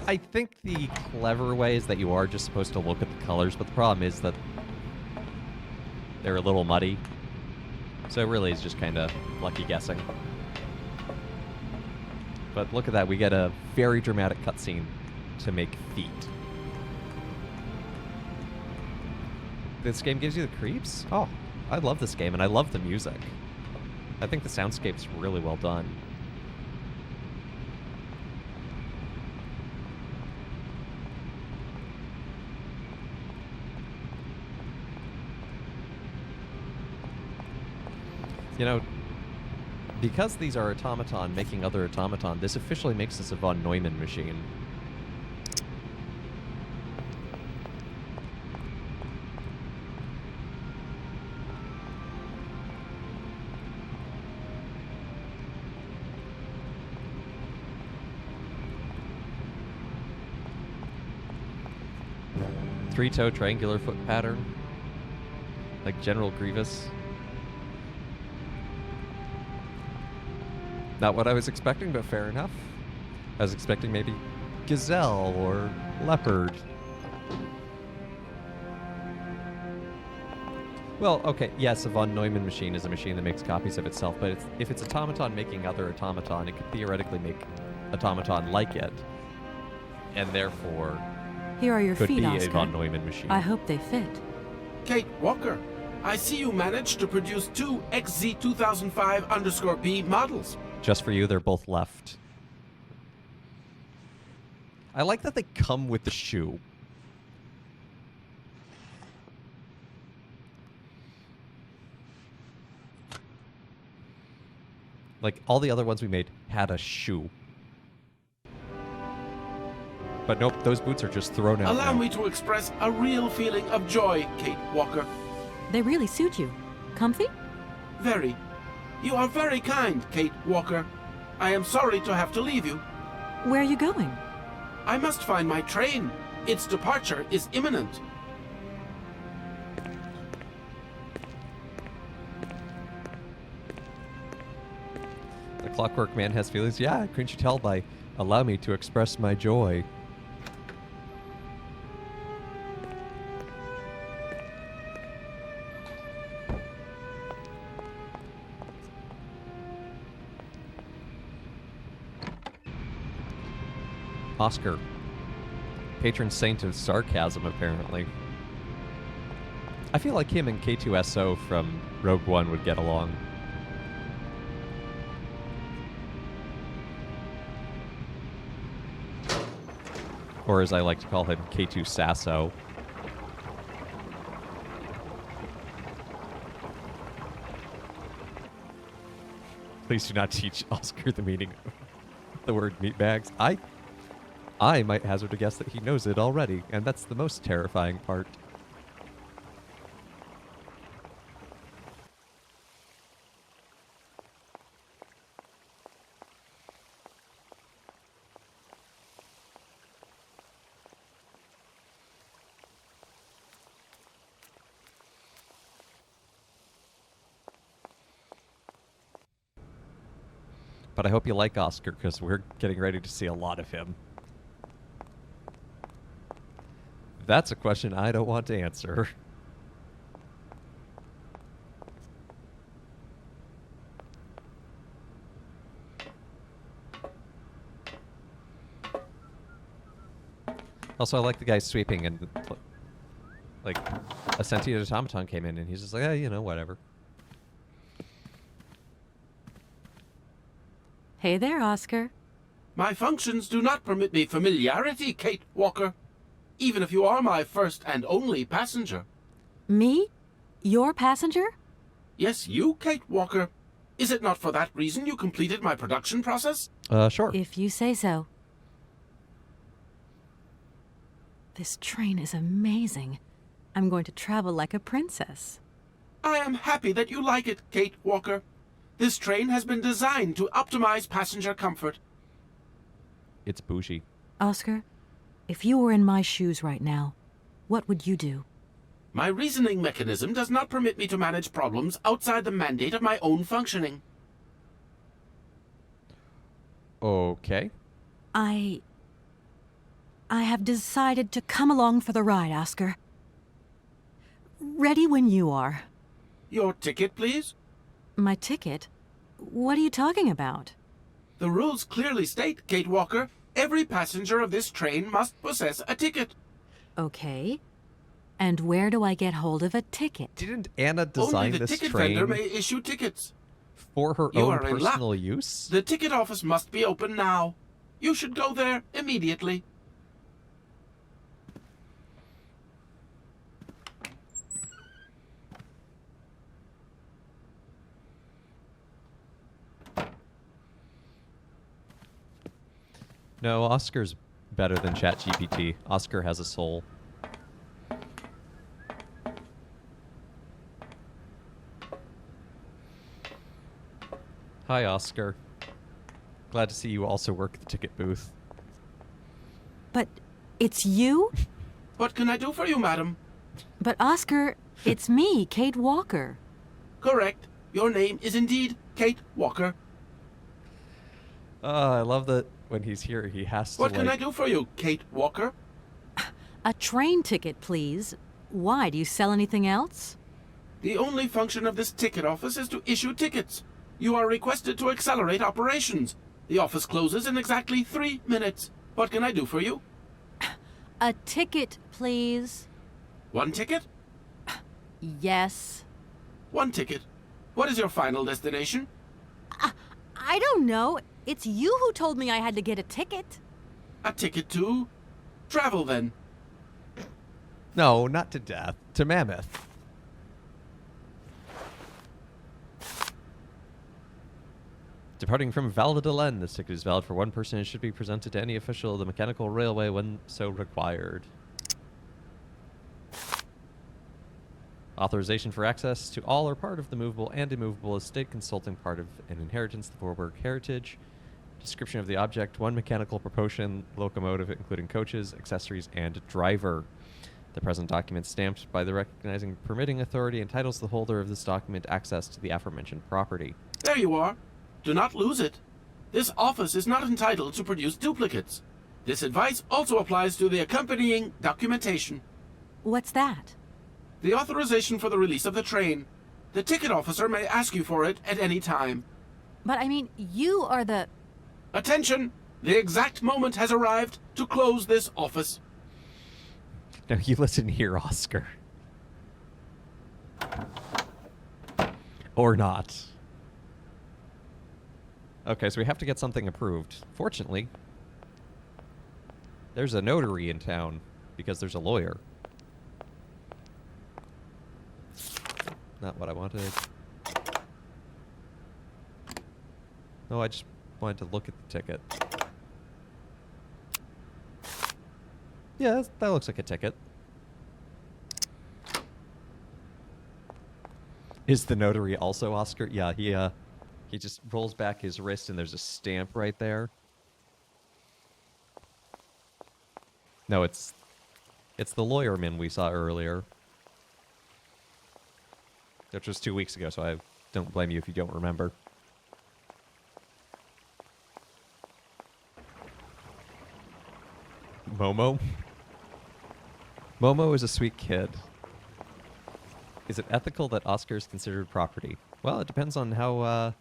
A: I think the clever way is that you are just supposed to look at the colors, but the problem is that they're a little muddy. So it really is just kind of lucky guessing. But look at that, we get a very dramatic cutscene to make feet. This game gives you the creeps? Oh, I love this game, and I love the music. I think the soundscape's really well done. You know, because these are automaton making other automaton, this officially makes this a von Neumann machine. Three-toe triangular foot pattern, like General Grievous. Not what I was expecting, but fair enough. I was expecting maybe gazelle or leopard. Well, okay, yes, a von Neumann machine is a machine that makes copies of itself, but if it's automaton making other automaton, it could theoretically make automaton like it, and therefore
B: Here are your
A: could
B: feet,
A: be
B: Oscar.
A: a von Neumann machine.
B: I hope they fit.
H: Kate Walker, I see you managed to produce two XZ2005_B models.
A: Just for you, they're both left. I like that they come with the shoe. Like, all the other ones we made had a shoe. But nope, those boots are just thrown out
H: Allow
A: now.
H: me to express a real feeling of joy, Kate Walker.
B: They really suit you. Comfy?
H: Very. You are very kind, Kate Walker. I am sorry to have to leave you.
B: Where are you going?
H: I must find my train. Its departure is imminent.
A: The Clockwork Man has feelings. Yeah, couldn't you tell by allow me to express my joy? Oscar. Patron saint of sarcasm, apparently. I feel like him and K2SO from Rogue One would get along. Or as I like to call him, K2 Sasso. Please do not teach Oscar the meaning of the word meatbags. I might hazard a guess that he knows it already, and that's the most terrifying part. But I hope you like Oscar, because we're getting ready to see a lot of him. That's a question I don't want to answer. Also, I like the guy sweeping, and like a sentient automaton came in, and he's just like, you know, whatever.
B: Hey there, Oscar.
H: My functions do not permit me familiarity, Kate Walker. Even if you are my first and only passenger.
B: Me? Your passenger?
H: Yes, you, Kate Walker. Is it not for that reason you completed my production process?
A: Sure.
B: If you say so. This train is amazing. I'm going to travel like a princess.
H: I am happy that you like it, Kate Walker. This train has been designed to optimize passenger comfort.
A: It's bougie.
B: Oscar, if you were in my shoes right now, what would you do?
H: My reasoning mechanism does not permit me to manage problems outside the mandate of my own functioning.
A: Okay.
B: I have decided to come along for the ride, Oscar. Ready when you are.
H: Your ticket, please?
B: My ticket? What are you talking about?
H: The rules clearly state, Kate Walker, every passenger of this train must possess a ticket.
B: Okay. And where do I get hold of a ticket?
A: Didn't Anna design
H: Only the
A: this
H: ticket
A: train
H: vendor may issue tickets.
A: for her
H: You
A: own
H: are in luck.
A: personal use?
H: The ticket office must be open now. You should go there immediately.
A: No, Oscar's better than ChatGPT. Oscar has a soul. Hi, Oscar. Glad to see you also work the ticket booth.
B: But it's you?
H: What can I do for you, madam?
B: But Oscar, it's me, Kate Walker.
H: Correct. Your name is indeed Kate Walker.
A: I love that when he's here, he has to,
H: What can I do for you, Kate Walker?
B: A train ticket, please. Why? Do you sell anything else?
H: The only function of this ticket office is to issue tickets. You are requested to accelerate operations. The office closes in exactly 3 minutes. What can I do for you?
B: A ticket, please.
H: 1 ticket?
B: Yes.
H: 1 ticket. What is your final destination?
B: I don't know. It's you who told me I had to get a ticket.
H: A ticket to travel, then.
A: No, not to death. To Mammoth. Departing from Val d'Alen, this ticket is valid for one person and should be presented to any official of the mechanical railway when so required. Authorization for access to all or part of the movable and immovable estate consulting part of an inheritance, the Vorwerk heritage. Description of the object, one mechanical propulsion locomotive, including coaches, accessories, and driver. The present document stamped by the recognizing permitting authority entitles the holder of this document access to the aforementioned property.
H: There you are. Do not lose it. This office is not entitled to produce duplicates. This advice also applies to the accompanying documentation.
B: What's that?
H: The authorization for the release of the train. The ticket officer may ask you for it at any time.
B: But I mean, you are the...
H: Attention! The exact moment has arrived to close this office.
A: No, you listen here, Oscar. Or not. Okay, so we have to get something approved. Fortunately, there's a notary in town because there's a lawyer. Not what I wanted. No, I just wanted to look at the ticket. Yeah, that looks like a ticket. Is the notary also Oscar? Yeah, he just rolls back his wrist and there's a stamp right there. No, it's the lawyerman we saw earlier. Which was 2 weeks ago, so I don't blame you if you don't remember. Momo? Momo is a sweet kid. Is it ethical that Oscar is considered property? Well, it depends on how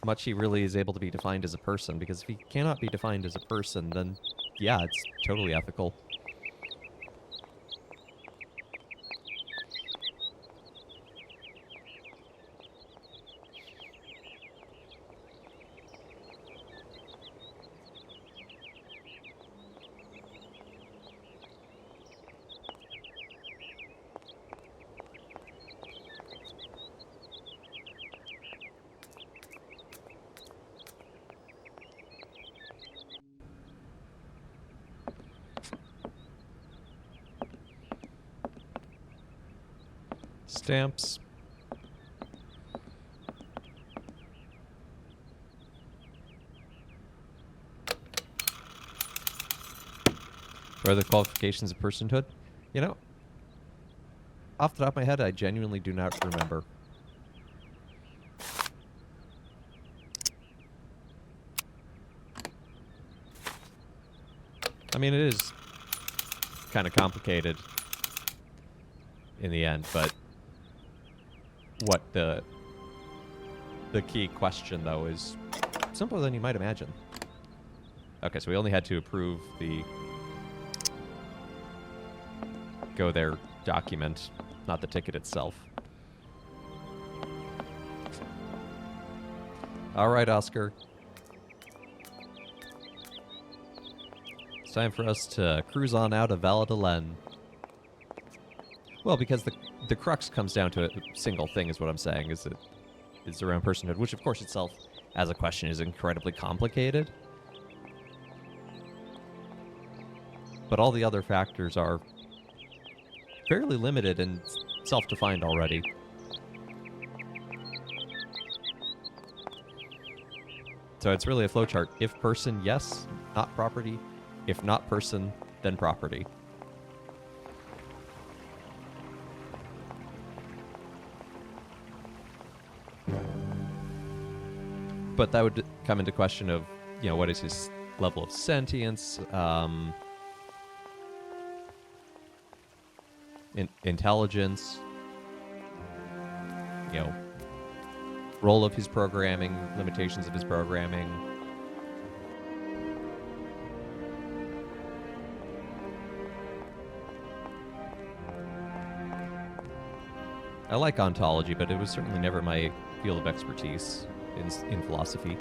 A: much he really is able to be defined as a person, because if he cannot be defined as a person, then yeah, it's totally ethical. Stamps. What are the qualifications of personhood? You know, off the top of my head, I genuinely do not remember. I mean, it is kind of complicated in the end, but what the key question, though, is simpler than you might imagine. Okay, so we only had to approve the go there document, not the ticket itself. All right, Oscar. It's time for us to cruise on out of Valladolid. Well, because the crux comes down to a single thing, is what I'm saying, is that it's around personhood, which of course itself, as a question, is incredibly complicated. But all the other factors are fairly limited and self-defined already. So it's really a flowchart. If person, yes, not property. If not person, then property. But that would come into question of, you know, what is his level of sentience, intelligence, you know, role of his programming, limitations of his programming. I like ontology, but it was certainly never my field of expertise in philosophy,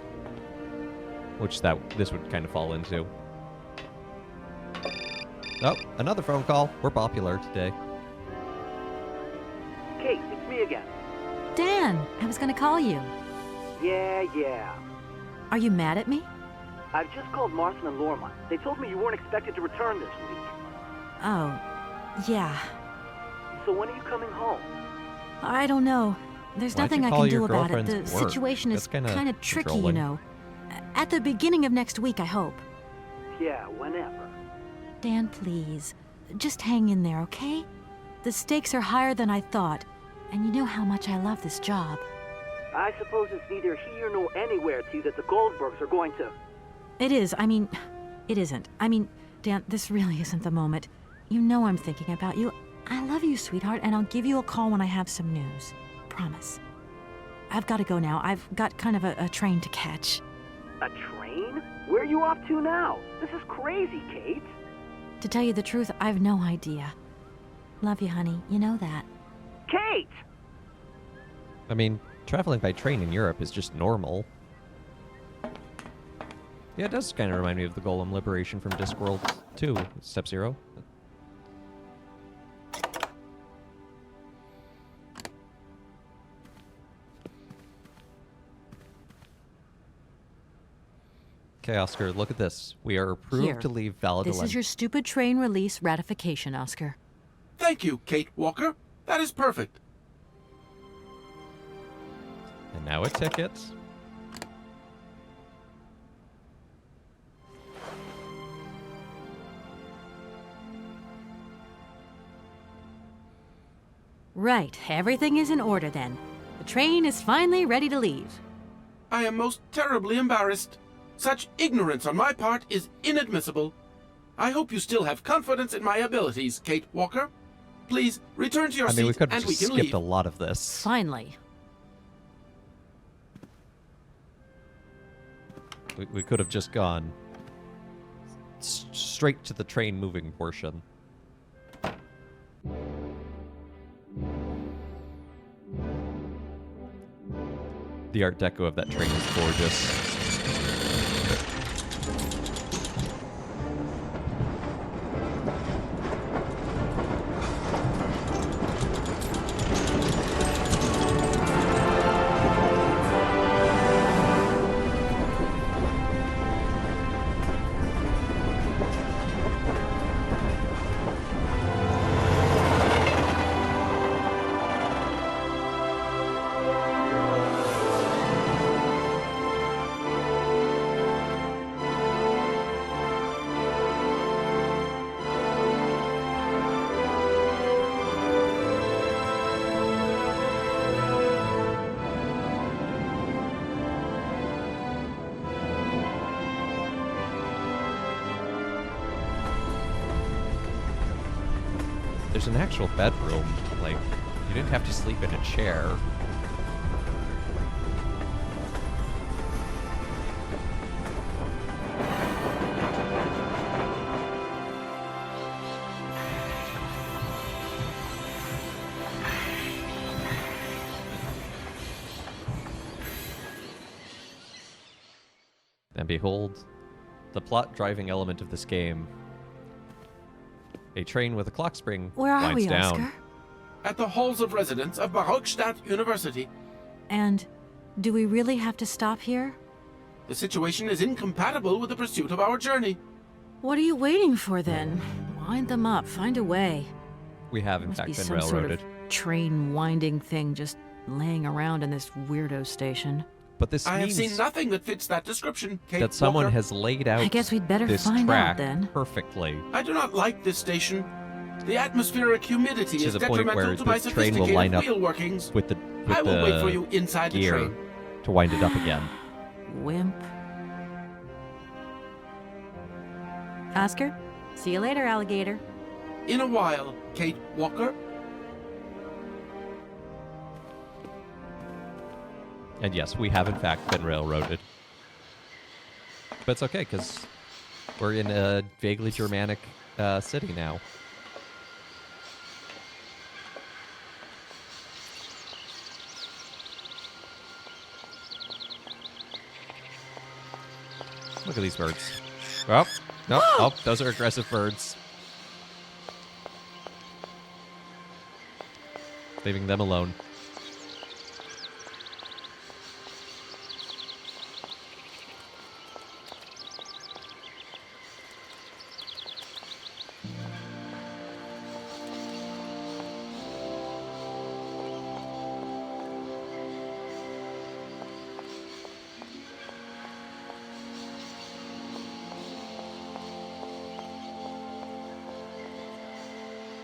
A: which this would kind of fall into. Oh, another phone call. We're popular today.
I: Kate, it's me again.
B: Dan, I was gonna call you.
I: Yeah.
B: Are you mad at me?
I: I've just called Martin and Lorma. They told me you weren't expected to return this week.
B: Oh, yeah.
I: So when are you coming home?
B: I don't know. There's
A: Why'd you
B: nothing I
A: call
B: can do
A: your
B: about it. The
A: girlfriend's work?
B: situation is
A: That's
B: kind of tricky, you
A: controlling.
B: know. At the beginning of next week, I hope.
I: Yeah, whenever.
B: Dan, please. Just hang in there, okay? The stakes are higher than I thought, and you know how much I love this job.
I: I suppose it's neither here nor anywhere to you that the Goldbergs are going to...
B: It is. I mean, it isn't. I mean, Dan, this really isn't the moment. You know I'm thinking about you. I love you, sweetheart, and I'll give you a call when I have some news. Promise. I've got to go now. I've got kind of a train to catch.
I: A train? Where are you off to now? This is crazy, Kate.
B: To tell you the truth, I've no idea. Love you, honey. You know that.
I: Kate!
A: I mean, traveling by train in Europe is just normal. Yeah, it does kind of remind me of the Golem Liberation from Discworld 2, Step Zero. Okay, Oscar, look at this. We are approved
B: Here.
A: to leave Valladolid.
B: This is your stupid train release ratification, Oscar.
H: Thank you, Kate Walker. That is perfect.
A: And now a ticket.
B: Right. Everything is in order then. The train is finally ready to leave.
H: I am most terribly embarrassed. Such ignorance on my part is inadmissible. I hope you still have confidence in my abilities, Kate Walker. Please return to your
A: I mean, we
H: seat
A: could have
H: and we
A: just
H: can
A: skipped
H: leave.
A: a lot of this.
B: Finally.
A: We could have just gone straight to the train moving portion. The Art Deco of that train is gorgeous. There's an actual bedroom. Like, you didn't have to sleep in a chair. And behold, the plot-driving element of this game. A train with a clock spring
B: Where are
A: winds
B: we,
A: down.
B: Oscar?
H: At the halls of residence of Barockstadt University.
B: And do we really have to stop here?
H: The situation is incompatible with the pursuit of our journey.
B: What are you waiting for then? Wind them up. Find a way.
A: We have, in
B: Must
A: fact,
B: be
A: been
B: some
A: railroaded.
B: sort of train winding thing just laying around in this weirdo station.
A: But this
H: I have
A: means
H: seen nothing that fits that description, Kate
A: that someone
H: Walker.
A: has laid out
B: I guess we'd better
A: this
B: find out
A: track
B: then.
A: perfectly.
H: I do not like this station. The atmospheric humidity
A: To
H: is
A: the point
H: detrimental
A: where
H: to my
A: the train will
H: sophisticated
A: line up
H: wheel workings.
A: with the
H: I will wait for
A: the
H: you inside the
A: gear
H: train.
A: to wind it up again.
B: Wimp. Oscar? See you later, alligator.
H: In a while, Kate Walker.
A: And yes, we have in fact been railroaded. But it's okay, because we're in a vaguely Germanic city now. Look at these birds. Oh, no, oh, those are aggressive birds. Leaving them alone.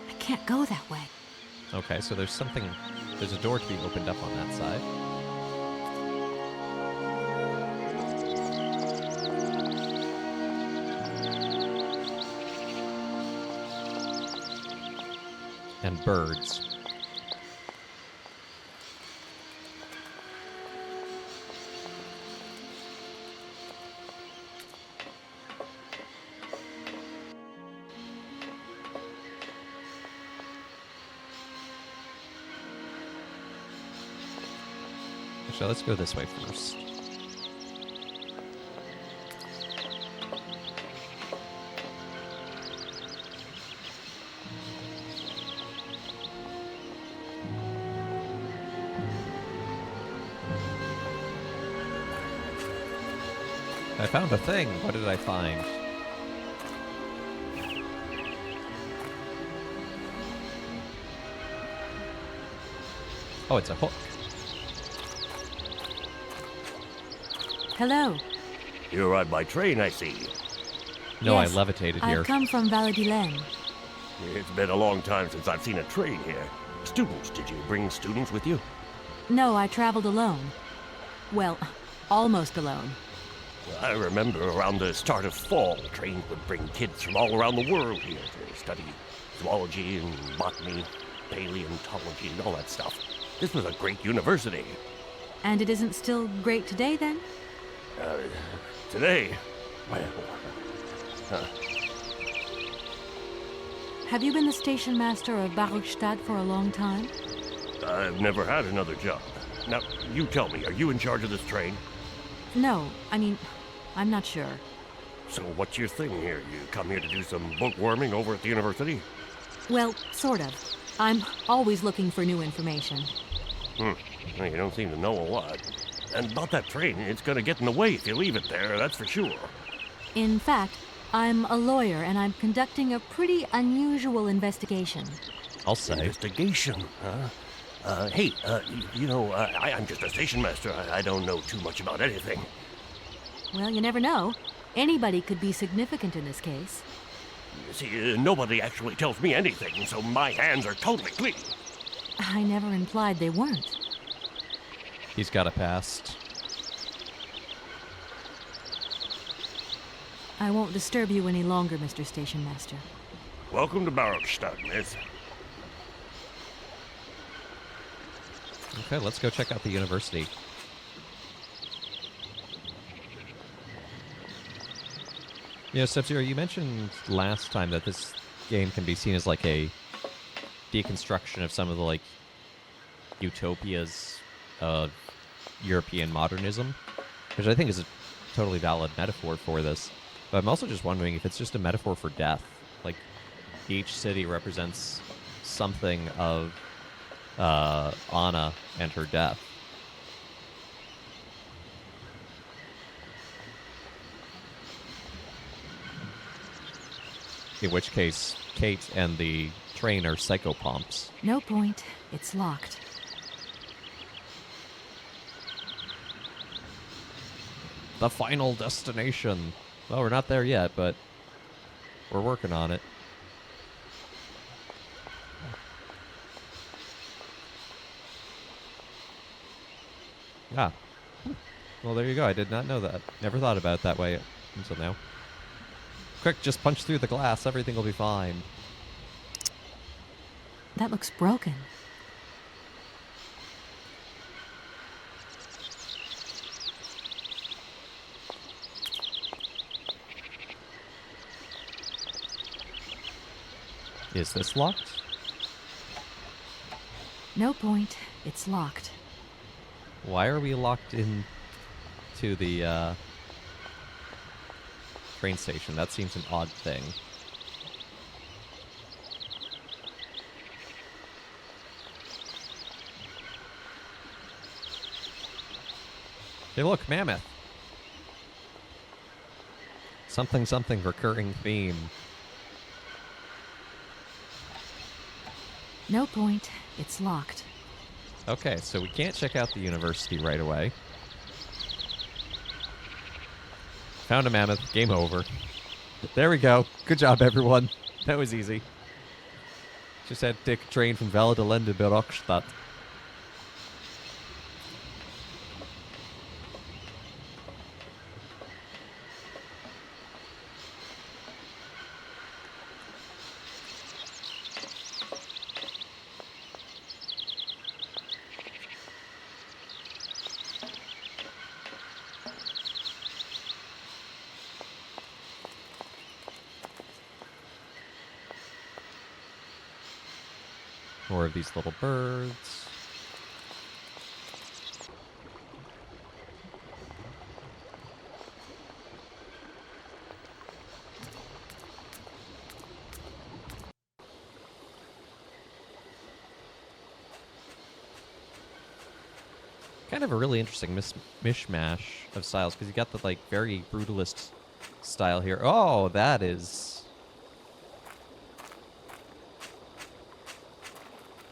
B: I can't go that way.
A: Okay, so there's a door to be opened up on that side. and birds. So let's go this way first. I found a thing. What did I find? Oh, it's a hook.
B: Hello.
J: You arrived by train, I see.
A: No,
B: Yes,
A: I levitated here.
B: I've come from Valladolid.
J: It's been a long time since I've seen a train here. Students, did you bring students with you?
B: No, I traveled alone. Well, almost alone.
J: I remember around the start of fall, trains would bring kids from all around the world here to study zoology and botany, paleontology, and all that stuff. This was a great university.
B: And it isn't still great today, then?
J: Today, well,
B: Have you been the station master of Barukstadt for a long time?
J: I've never had another job. Now, you tell me, are you in charge of this train?
B: No, I mean, I'm not sure.
J: So what's your thing here? You come here to do some bookworming over at the university?
B: Well, sort of. I'm always looking for new information.
J: Well, you don't seem to know a lot. And about that train, it's gonna get in the way if you leave it there, that's for sure.
B: In fact, I'm a lawyer and I'm conducting a pretty unusual investigation.
A: I'll say.
J: Investigation, huh? Hey, I'm just a station master. I don't know too much about anything.
B: Well, you never know. Anybody could be significant in this case.
J: You see, nobody actually tells me anything, so my hands are totally clean.
B: I never implied they weren't.
A: He's got a past.
B: I won't disturb you any longer, Mr. Station Master.
J: Welcome to Barokstadt, miss.
A: Okay, let's go check out the university. Yeah, Sub-Zero, you mentioned last time that this game can be seen as like a deconstruction of some of the like utopias of European modernism, which I think is a totally valid metaphor for this. But I'm also just wondering if it's just a metaphor for death. Like, each city represents something of Anna and her death. In which case, Kate and the train are psychopomps.
B: No point. It's locked.
A: The final destination. Well, we're not there yet, but we're working on it. Ah. Well, there you go. I did not know that. Never thought about it that way until now. Quick, just punch through the glass. Everything will be fine.
B: That looks broken.
A: Is this locked?
B: No point. It's locked.
A: Why are we locked in to the train station? That seems an odd thing. Hey, look, mammoth. Something, something, recurring theme.
B: No point. It's locked.
A: Okay, so we can't check out the university right away. Found a mammoth. Game over. There we go. Good job, everyone. That was easy. Just had to take a train from Valladolid to Berokstadt. More of these little birds. Kind of a really interesting mishmash of styles, because you got the, like, very brutalist style here. Oh, that is...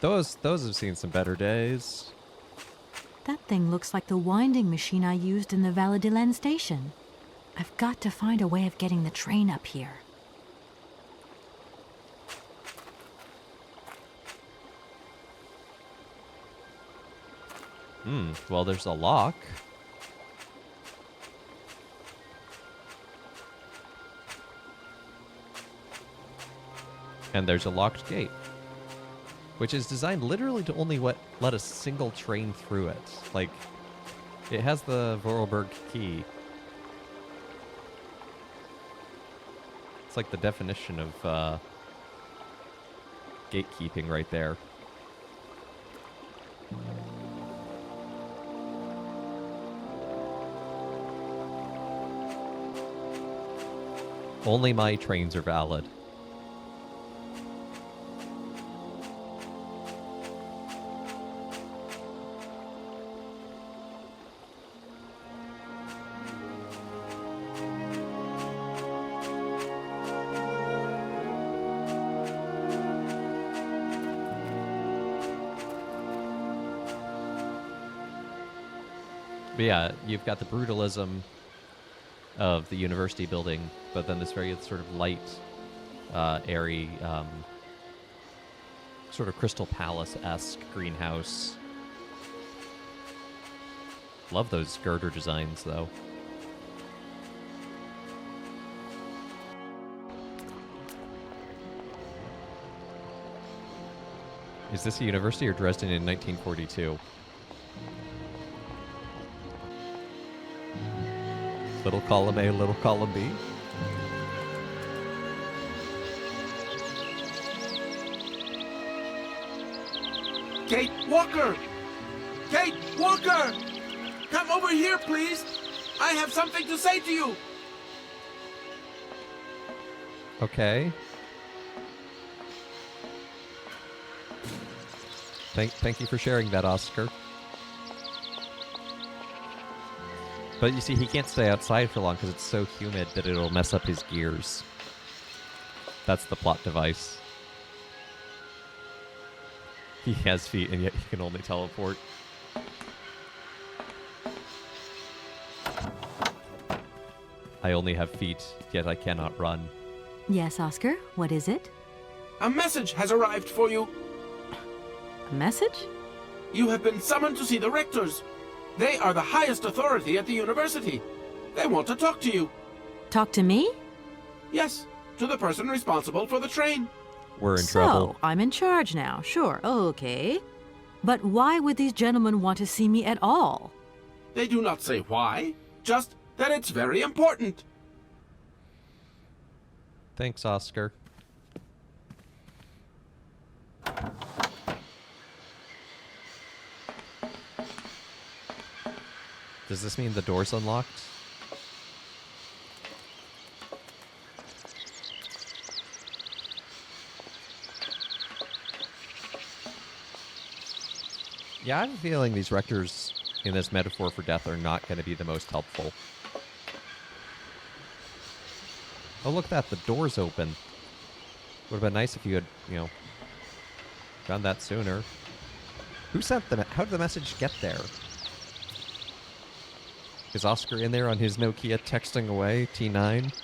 A: Those have seen some better days.
B: That thing looks like the winding machine I used in the Valadilen station. I've got to find a way of getting the train up here.
A: Well, there's a lock. And there's a locked gate, which is designed literally to only let a single train through it. Like, it has the Vorarlberg key. It's like the definition of gatekeeping right there. Only my trains are valid. But yeah, you've got the brutalism of the university building, but then this very sort of light, airy, sort of Crystal Palace-esque greenhouse. Love those girder designs, though. Is this a university or Dresden in 1942? Little column A, little column B.
H: Kate Walker! Kate Walker! Come over here, please! I have something to say to you!
A: Okay. Thank you for sharing that, Oscar. But you see, he can't stay outside for long because it's so humid that it'll mess up his gears. That's the plot device. He has feet, and yet he can only teleport. I only have feet, yet I cannot run.
B: Yes, Oscar, what is it?
H: A message has arrived for you.
B: A message?
H: You have been summoned to see the rectors. They are the highest authority at the university. They want to talk to you.
B: Talk to me?
H: Yes, to the person responsible for the train.
A: We're in trouble.
B: So, I'm in charge now, sure, okay. But why would these gentlemen want to see me at all?
H: They do not say why, just that it's very important.
A: Thanks, Oscar. Does this mean the door's unlocked? Yeah, I have a feeling these rectors in this metaphor for death are not going to be the most helpful. Oh, look at that. The door's open. Would have been nice if you had, done that sooner. Who sent the... How did the message get there? Is Oscar in there on his Nokia texting away, T9?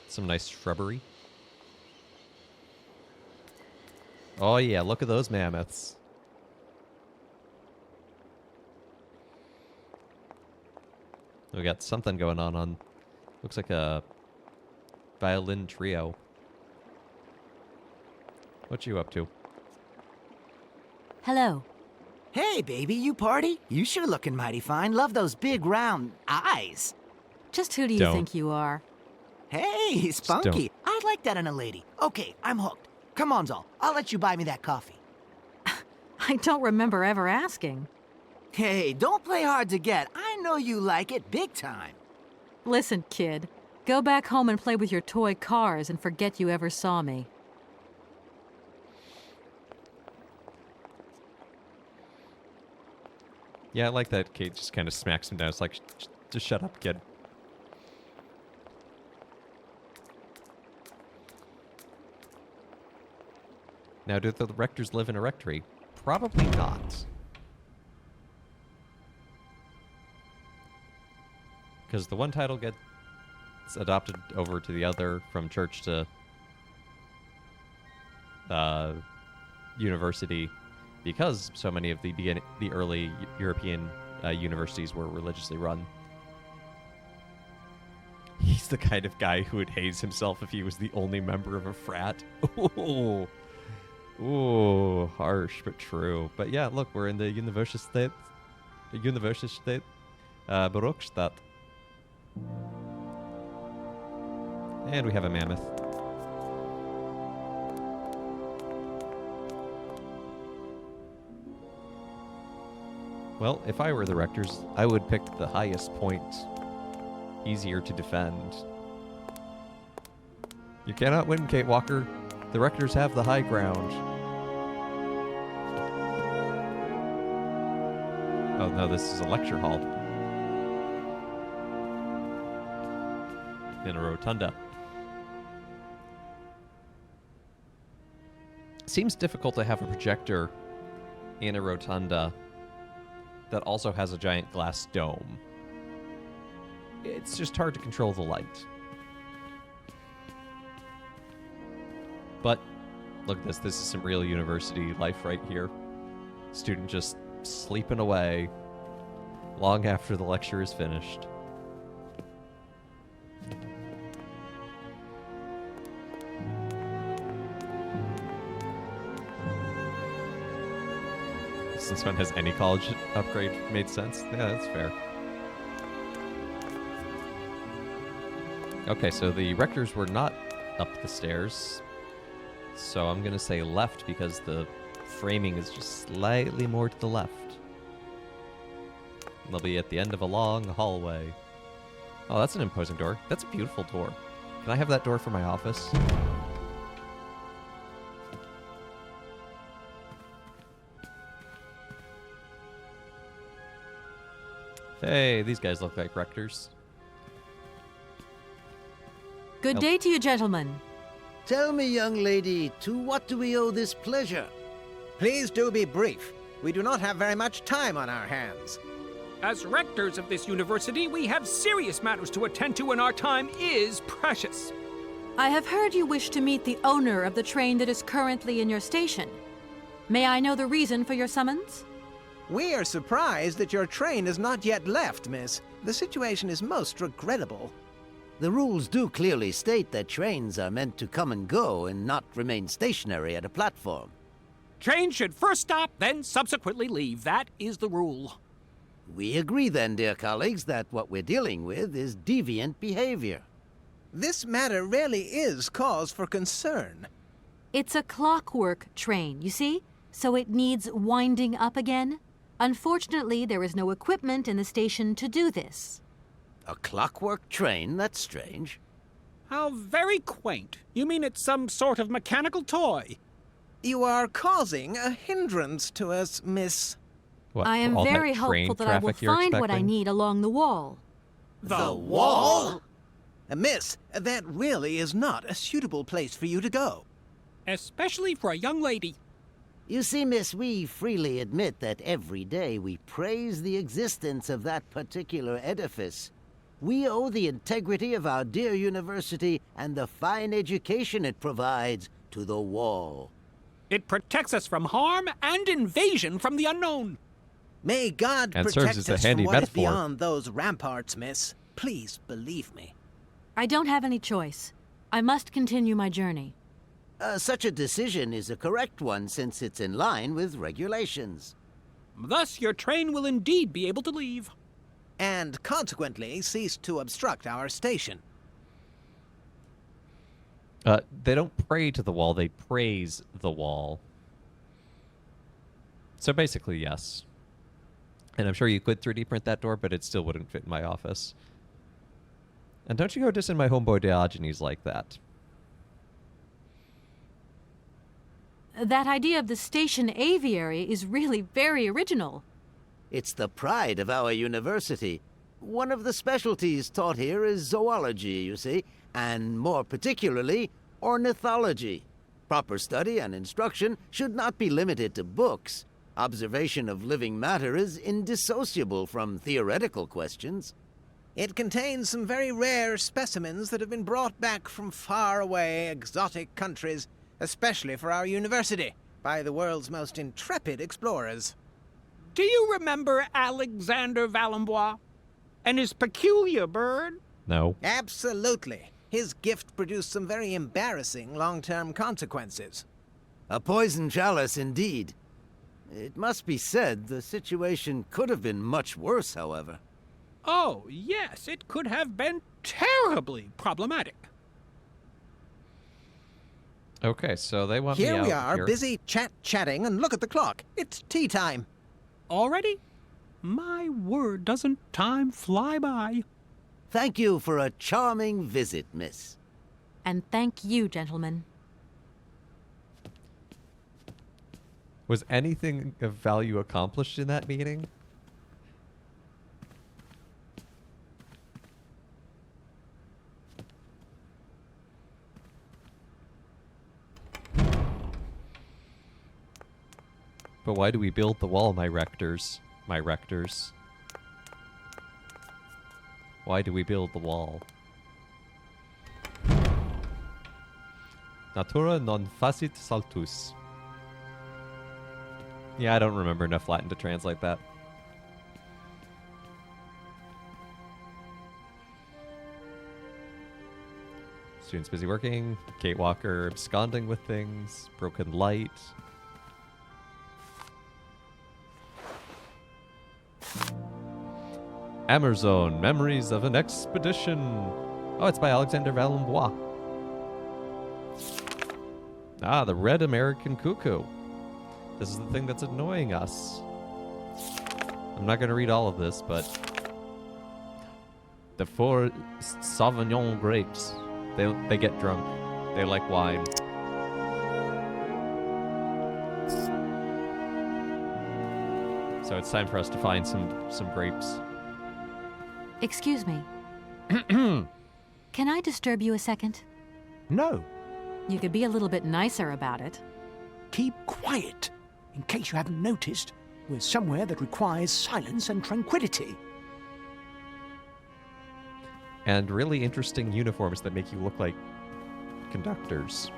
A: Some nice shrubbery. Oh yeah, look at those mammoths. We got something going on. Looks like a violin trio. What you up to?
B: Hello.
K: Hey, baby, you party? You sure looking mighty fine. Love those big round eyes.
B: Just who do you
A: Don't.
B: think you are?
K: Hey, spunky. I'd like that in a lady. Okay, I'm hooked. Come on, Zol. I'll let you buy me that coffee.
B: I don't remember ever asking.
K: Hey, don't play hard to get. I know you like it big time.
B: Listen, kid. Go back home and play with your toy cars and forget you ever saw me.
A: Yeah, I like that Kate just kind of smacks him down. It's like, just shut up, kid. Now, do the rectors live in a rectory? Probably not. Because the one title gets adopted over to the other from church to university, because so many of the early European universities were religiously run. He's the kind of guy who would haze himself if he was the only member of a frat. Ooh, harsh but true. But yeah, look, we're in the Universität Berukstadt. And we have a mammoth. Well, if I were the rectors, I would pick the highest point. Easier to defend. You cannot win, Kate Walker. The rectors have the high ground. Oh no, this is a lecture hall. In a rotunda. Seems difficult to have a projector in a rotunda that also has a giant glass dome. It's just hard to control the light. But look at this. This is some real university life right here. Student just sleeping away long after the lecture is finished. Since when has any college upgrade made sense? Yeah, that's fair. Okay, so the rectors were not up the stairs. So I'm going to say left because the framing is just slightly more to the left. They'll be at the end of a long hallway. Oh, that's an imposing door. That's a beautiful door. Can I have that door for my office? Hey, these guys look like rectors.
B: Good day to you, gentlemen.
E: Tell me, young lady, to what do we owe this pleasure?
L: Please do be brief. We do not have very much time on our hands.
M: As rectors of this university, we have serious matters to attend to, and our time is precious.
B: I have heard you wish to meet the owner of the train that is currently in your station. May I know the reason for your summons?
L: We are surprised that your train has not yet left, miss. The situation is most regrettable.
E: The rules do clearly state that trains are meant to come and go and not remain stationary at a platform.
M: Trains should first stop, then subsequently leave. That is the rule.
E: We agree then, dear colleagues, that what we're dealing with is deviant behavior.
L: This matter really is cause for concern.
B: It's a clockwork train, you see? So it needs winding up again. Unfortunately, there is no equipment in the station to do this.
E: A clockwork train? That's strange.
M: How very quaint. You mean it's some sort of mechanical toy?
L: You are causing a hindrance to us, miss.
A: What,
B: I am very hopeful that I will find what I need along the wall.
L: The wall? Miss, that really is not a suitable place for you to go.
M: Especially for a young lady.
E: You see, miss, we freely admit that every day we praise the existence of that particular edifice. We owe the integrity of our dear university and the fine education it provides to the wall.
M: It protects us from harm and invasion from the unknown.
L: May God
A: And
L: protect
A: serves as a
L: us
A: handy
L: from what is
A: metaphor.
L: beyond those ramparts, miss. Please believe me.
B: I don't have any choice. I must continue my journey.
E: Such a decision is a correct one since it's in line with regulations.
M: Thus, your train will indeed be able to leave.
L: and consequently ceased to obstruct our station.
A: They don't pray to the wall, they praise the wall. So basically, yes. And I'm sure you could 3D print that door, but it still wouldn't fit in my office. And don't you go dissing my homeboy Diogenes like that.
B: That idea of the station aviary is really very original.
E: It's the pride of our university. One of the specialties taught here is zoology, you see, and more particularly, ornithology. Proper study and instruction should not be limited to books. Observation of living matter is indissociable from theoretical questions.
L: It contains some very rare specimens that have been brought back from far-away, exotic countries, especially for our university, by the world's most intrepid explorers.
M: Do you remember Alexander Valenbois and his peculiar bird?
A: No.
L: Absolutely. His gift produced some very embarrassing long-term consequences.
E: A poison chalice indeed. It must be said the situation could have been much worse, however.
M: Oh, yes, it could have been terribly problematic.
A: Okay, so they want me
L: Here
A: out
L: we are,
A: here.
L: busy chatting, and look at the clock. It's tea time.
M: Already? My word, doesn't time fly by?
E: Thank you for a charming visit, miss.
B: And thank you, gentlemen.
A: Was anything of value accomplished in that meeting? But why do we build the wall, my rectors? My rectors. Why do we build the wall? Natura non facit saltus. Yeah, I don't remember enough Latin to translate that. Students busy working. Kate Walker absconding with things. Broken light. Amazon, Memories of an Expedition. Oh, it's by Alexander Valenbois. Ah, the red American cuckoo. This is the thing that's annoying us. I'm not going to read all of this, but... The 4 Sauvignon grapes. They get drunk. They like wine. So it's time for us to find some grapes.
B: Excuse me. Can I disturb you a second?
N: No.
B: You could be a little bit nicer about it.
N: Keep quiet. In case you haven't noticed, we're somewhere that requires silence and tranquility.
A: And really interesting uniforms that make you look like conductors.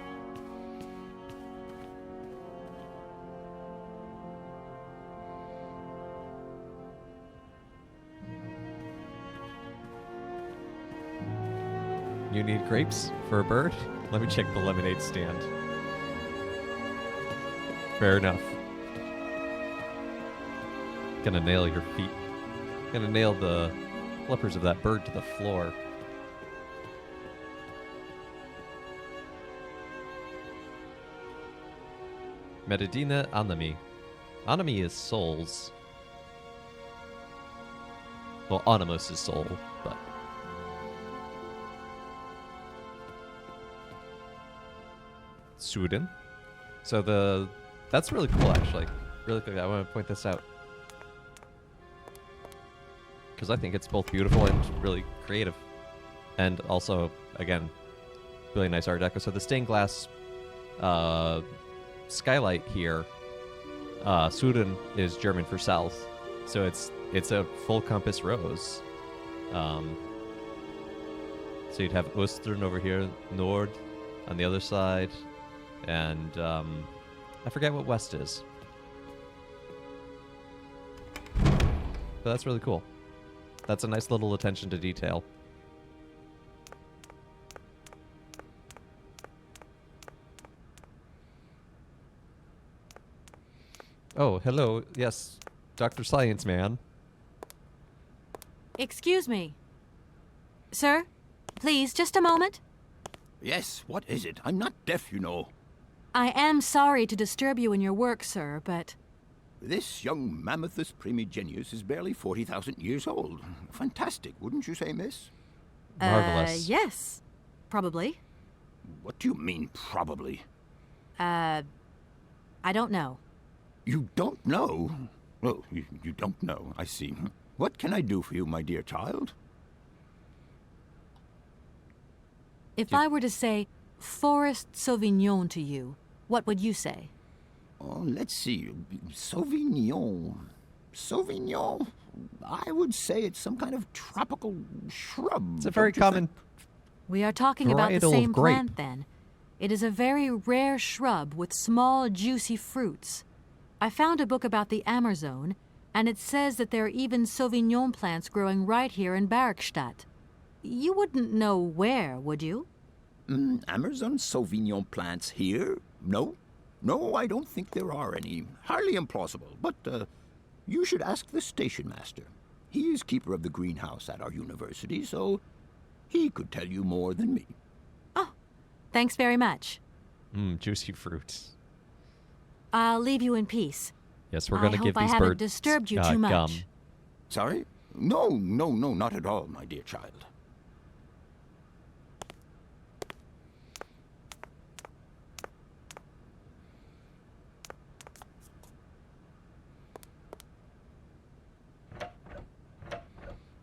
A: You need grapes for a bird? Let me check the lemonade stand. Fair enough. Gonna nail your feet. Gonna nail the flippers of that bird to the floor. Metadina Anami. Anami is souls. Well, Animus is soul, but... Sweden. So that's really cool, actually. Really quick, I want to point this out. Because I think it's both beautiful and really creative. And also, again, really nice art deco. So the stained glass skylight here, Süden is German for south. So it's a full compass rose. So you'd have Ostern over here, Nord on the other side, and I forget what west is. But that's really cool. That's a nice little attention to detail. Oh, hello. Yes, Dr. Science Man.
B: Excuse me. Sir, please, just a moment.
F: Yes, what is it? I'm not deaf, you know.
B: I am sorry to disturb you in your work, sir, but...
F: This young Mammothus primigenius is barely 40,000 years old. Fantastic, wouldn't you say, miss?
A: Marvelous.
B: Yes. Probably.
F: What do you mean, probably?
B: I don't know.
F: You don't know? Oh, you don't know, I see. What can I do for you, my dear child?
B: If I were to say Forest Sauvignon to you, what would you say?
F: Oh, let's see. Sauvignon. Sauvignon? I would say it's some kind of tropical shrub.
A: It's a very common...
B: We are talking about the
A: varietal of
B: same
A: grape.
B: plant, then. It is a very rare shrub with small, juicy fruits. I found a book about the Amazon, and it says that there are even Sauvignon plants growing right here in Bergstadt. You wouldn't know where, would you?
F: Amazon Sauvignon plants here? No. No, I don't think there are any. Highly implausible. But, you should ask the station master. He is keeper of the greenhouse at our university, so he could tell you more than me.
B: Oh, thanks very much.
A: Juicy fruits.
B: I'll leave you in peace.
A: Yes, we're going to give these
B: I hope I haven't
A: birds
B: disturbed you too much.
A: gum.
F: Sorry? No, not at all, my dear child.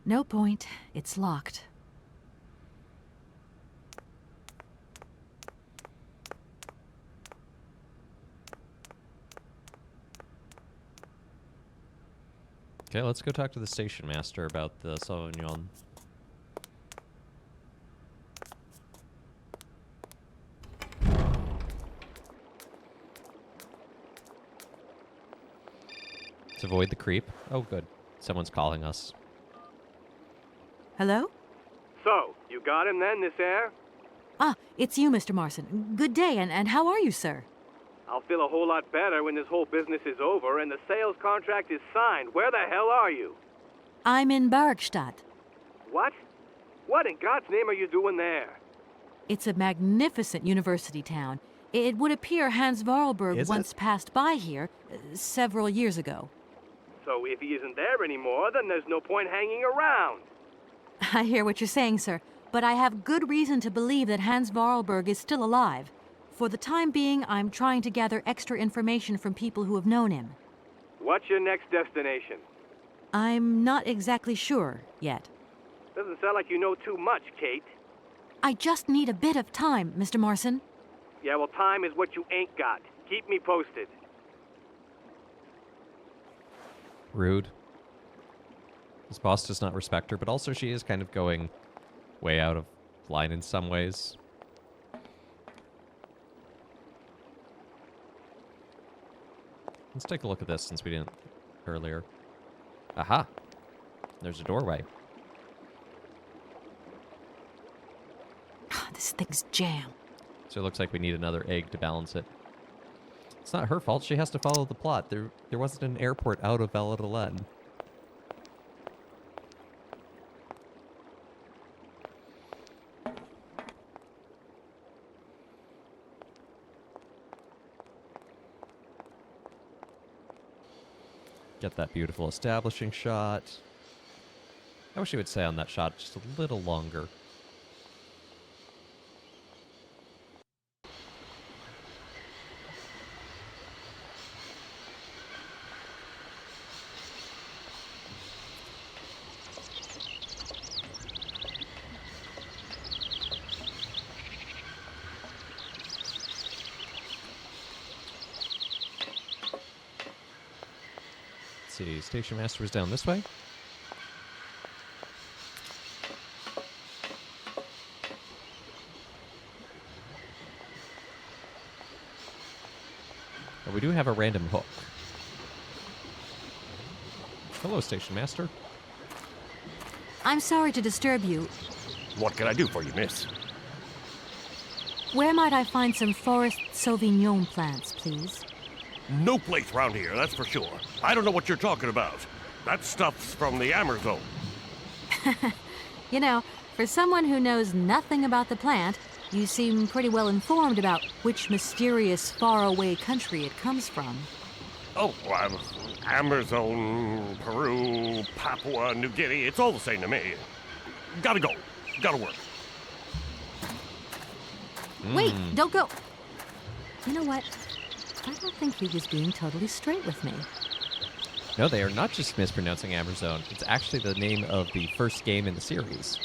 B: No point. It's locked.
A: Okay, let's go talk to the station master about the Sauvignon. Let's avoid the creep. Oh, good. Someone's calling us.
B: Hello?
O: So, you got him then, this air?
B: Ah, it's you, Mr. Marson. Good day, and how are you, sir?
O: I'll feel a whole lot better when this whole business is over and the sales contract is signed. Where the hell are you?
B: I'm in Bergstadt.
O: What? What in God's name are you doing there?
B: It's a magnificent university town. It would appear Hans Vorarlberg once passed by here several years ago.
O: So if he isn't there anymore, then there's no point hanging around.
B: I hear what you're saying, sir, but I have good reason to believe that Hans Vorarlberg is still alive. For the time being, I'm trying to gather extra information from people who have known him.
O: What's your next destination?
B: I'm not exactly sure yet.
O: Doesn't sound like you know too much, Kate.
B: I just need a bit of time, Mr. Marson.
O: Yeah, well, time is what you ain't got. Keep me posted.
A: Rude. His boss does not respect her, but also she is kind of going way out of line in some ways. Let's take a look at this since we didn't earlier. Aha! There's a doorway.
B: This thing's jammed.
A: So it looks like we need another egg to balance it. It's not her fault. She has to follow the plot. There wasn't an airport out of Valladolid. Get that beautiful establishing shot. I wish he would stay on that shot just a little longer. Let's see, Station Master is down this way. But we do have a random hook. Hello, Station Master.
B: I'm sorry to disturb you.
J: What can I do for you, miss?
B: Where might I find some Forest Sauvignon plants, please?
J: No place around here, that's for sure. I don't know what you're talking about. That stuff's from the Amazon.
B: You know, for someone who knows nothing about the plant, you seem pretty well informed about which mysterious faraway country it comes from.
J: Oh, Amazon, Peru, Papua New Guinea, it's all the same to me. Gotta go. Gotta work.
B: Wait, don't go. You know what? I don't think he was being totally straight with me.
A: No, they are not just mispronouncing Amazon. It's actually the name of the first game in the series.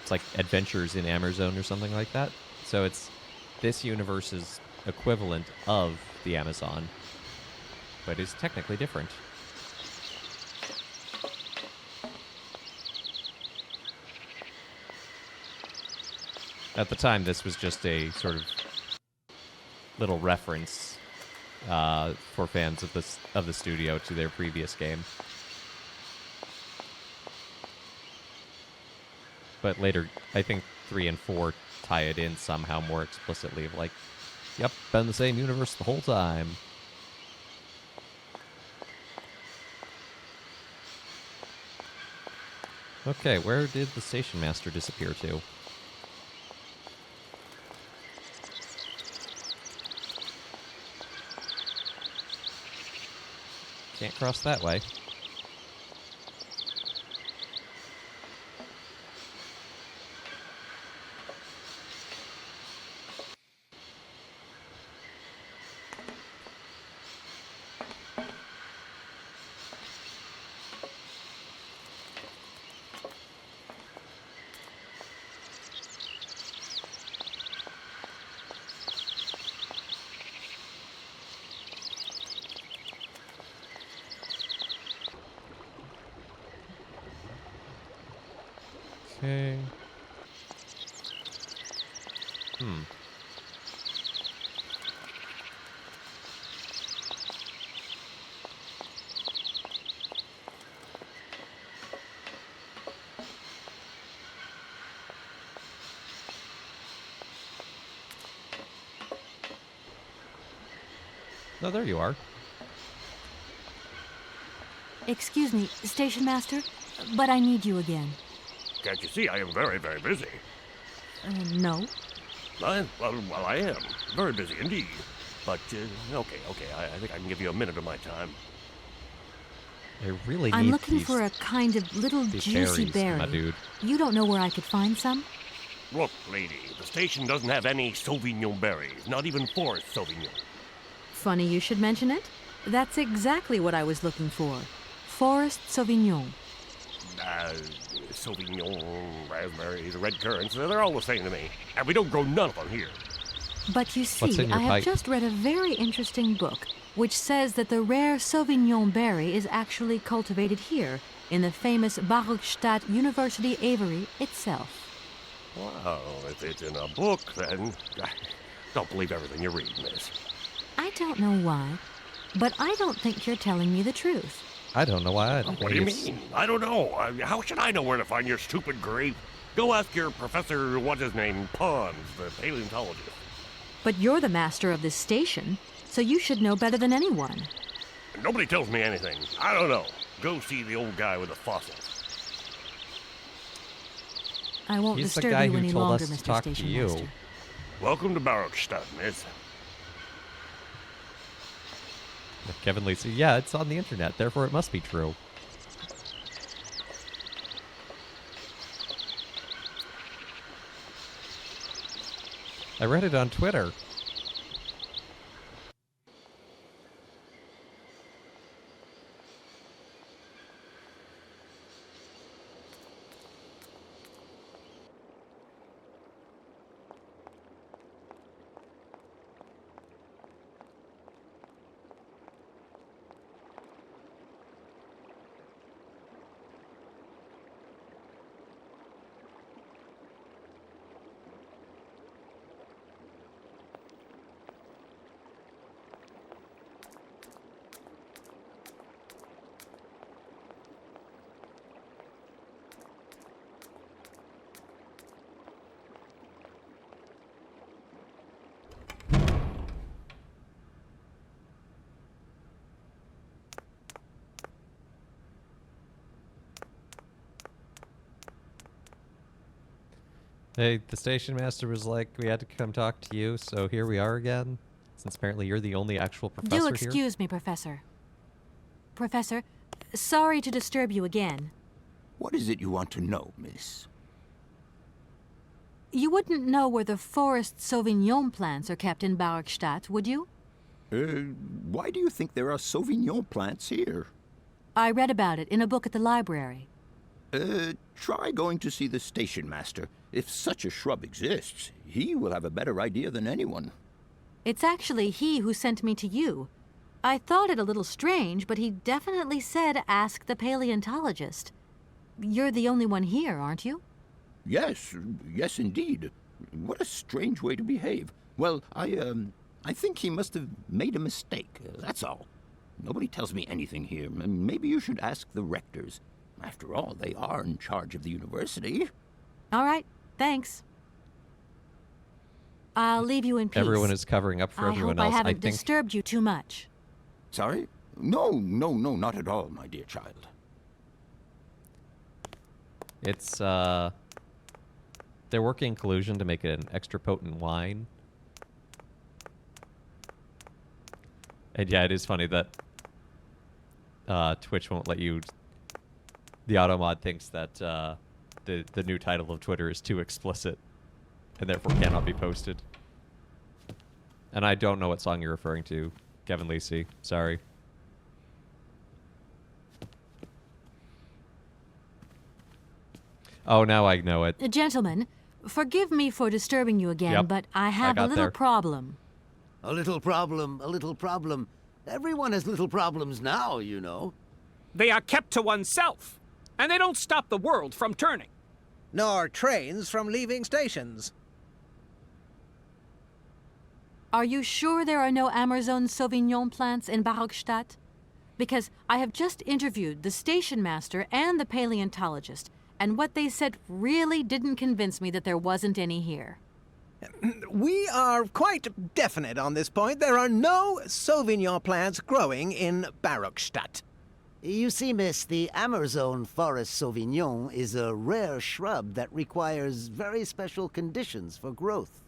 A: It's like Adventures in Amazon or something like that. So it's this universe's equivalent of the Amazon, but is technically different. At the time, this was just a sort of little reference for fans of the studio to their previous game. But later, I think 3 and 4 tie it in somehow more explicitly of like, yep, been the same universe the whole time. Okay, where did the station master disappear to? Can't cross that way. Okay. Oh, there you are.
B: Excuse me, Station Master, but I need you again.
J: Can't you see I am very, very busy?
B: No.
J: Well, I am. Very busy indeed. But, okay, I think I can give you a minute of my time.
A: I really
B: I'm
A: need
B: looking
A: these,
B: for a kind of little juicy
A: berries,
B: berry.
A: my dude.
B: You don't know where I could find some?
J: Look, lady, the station doesn't have any Sauvignon berries, not even Forest Sauvignon.
B: Funny you should mention it. That's exactly what I was looking for. Forest Sauvignon.
J: Sauvignon, raspberries, red currants, they're all the same to me. And we don't grow none of them here.
B: But you
A: What's
B: see,
A: in your
B: I have
A: pipe?
B: just read a very interesting book which says that the rare Sauvignon berry is actually cultivated here in the famous Baruchstadt University aviary itself.
J: Well, if it's in a book, then I don't believe everything you read, miss.
B: I don't know why, but I don't think you're telling me the truth.
A: I don't know why.
J: What do you mean? I don't know. How should I know where to find your stupid grape? Go ask your professor, what's his name, Pons, the paleontologist.
B: But you're the master of this station, so you should know better than anyone.
J: Nobody tells me anything. I don't know. Go see the old guy with the fossils.
B: I won't
A: He's the
B: disturb
A: guy
B: you
A: who
B: any
A: told
B: longer,
A: us to
B: Mr.
A: talk to
B: Station
A: you.
B: Master.
J: Welcome to Baruchstadt, miss.
A: Kevin Lee said, yeah, it's on the internet, therefore it must be true. I read it on Twitter. Hey, the station master was like, we had to come talk to you, so here we are again. Since apparently you're the only actual professor
B: Do
A: here.
B: excuse me, Professor. Professor, sorry to disturb you again.
F: What is it you want to know, miss?
B: You wouldn't know where the forest Sauvignon plants are kept in Barkstadt, would you?
F: Why do you think there are Sauvignon plants here?
B: I read about it in a book at the library.
F: Try going to see the station master. If such a shrub exists, he will have a better idea than anyone.
B: It's actually he who sent me to you. I thought it a little strange, but he definitely said ask the paleontologist. You're the only one here, aren't you?
F: Yes, yes indeed. What a strange way to behave. Well, I think he must have made a mistake, that's all. Nobody tells me anything here. Maybe you should ask the rectors. After all, they are in charge of the university.
B: All right, thanks. I'll leave you in peace.
A: Everyone is covering up for everyone
B: else.
A: else.
B: I haven't disturbed you too much.
F: Sorry? No, not at all, my dear child.
A: It's, they're working in collusion to make it an extra potent wine. And yeah, it is funny that Twitch won't let you... The Automod thinks that the new title of Twitter is too explicit and therefore cannot be posted. And I don't know what song you're referring to, Kevin Lacey. Sorry. Oh, now I know it.
B: Gentlemen, forgive me for disturbing you again,
A: Yep,
B: but I have a little problem.
E: A little problem, a little problem. Everyone has little problems now, you know.
M: They are kept to oneself, and they don't stop the world from turning.
L: Nor trains from leaving stations.
B: Are you sure there are no Amazon Sauvignon plants in Barkstadt? Because I have just interviewed the station master and the paleontologist, and what they said really didn't convince me that there wasn't any here.
L: We are quite definite on this point. There are no Sauvignon plants growing in Barkstadt.
E: You see, miss, the Amazon Forest Sauvignon is a rare shrub that requires very special conditions for growth.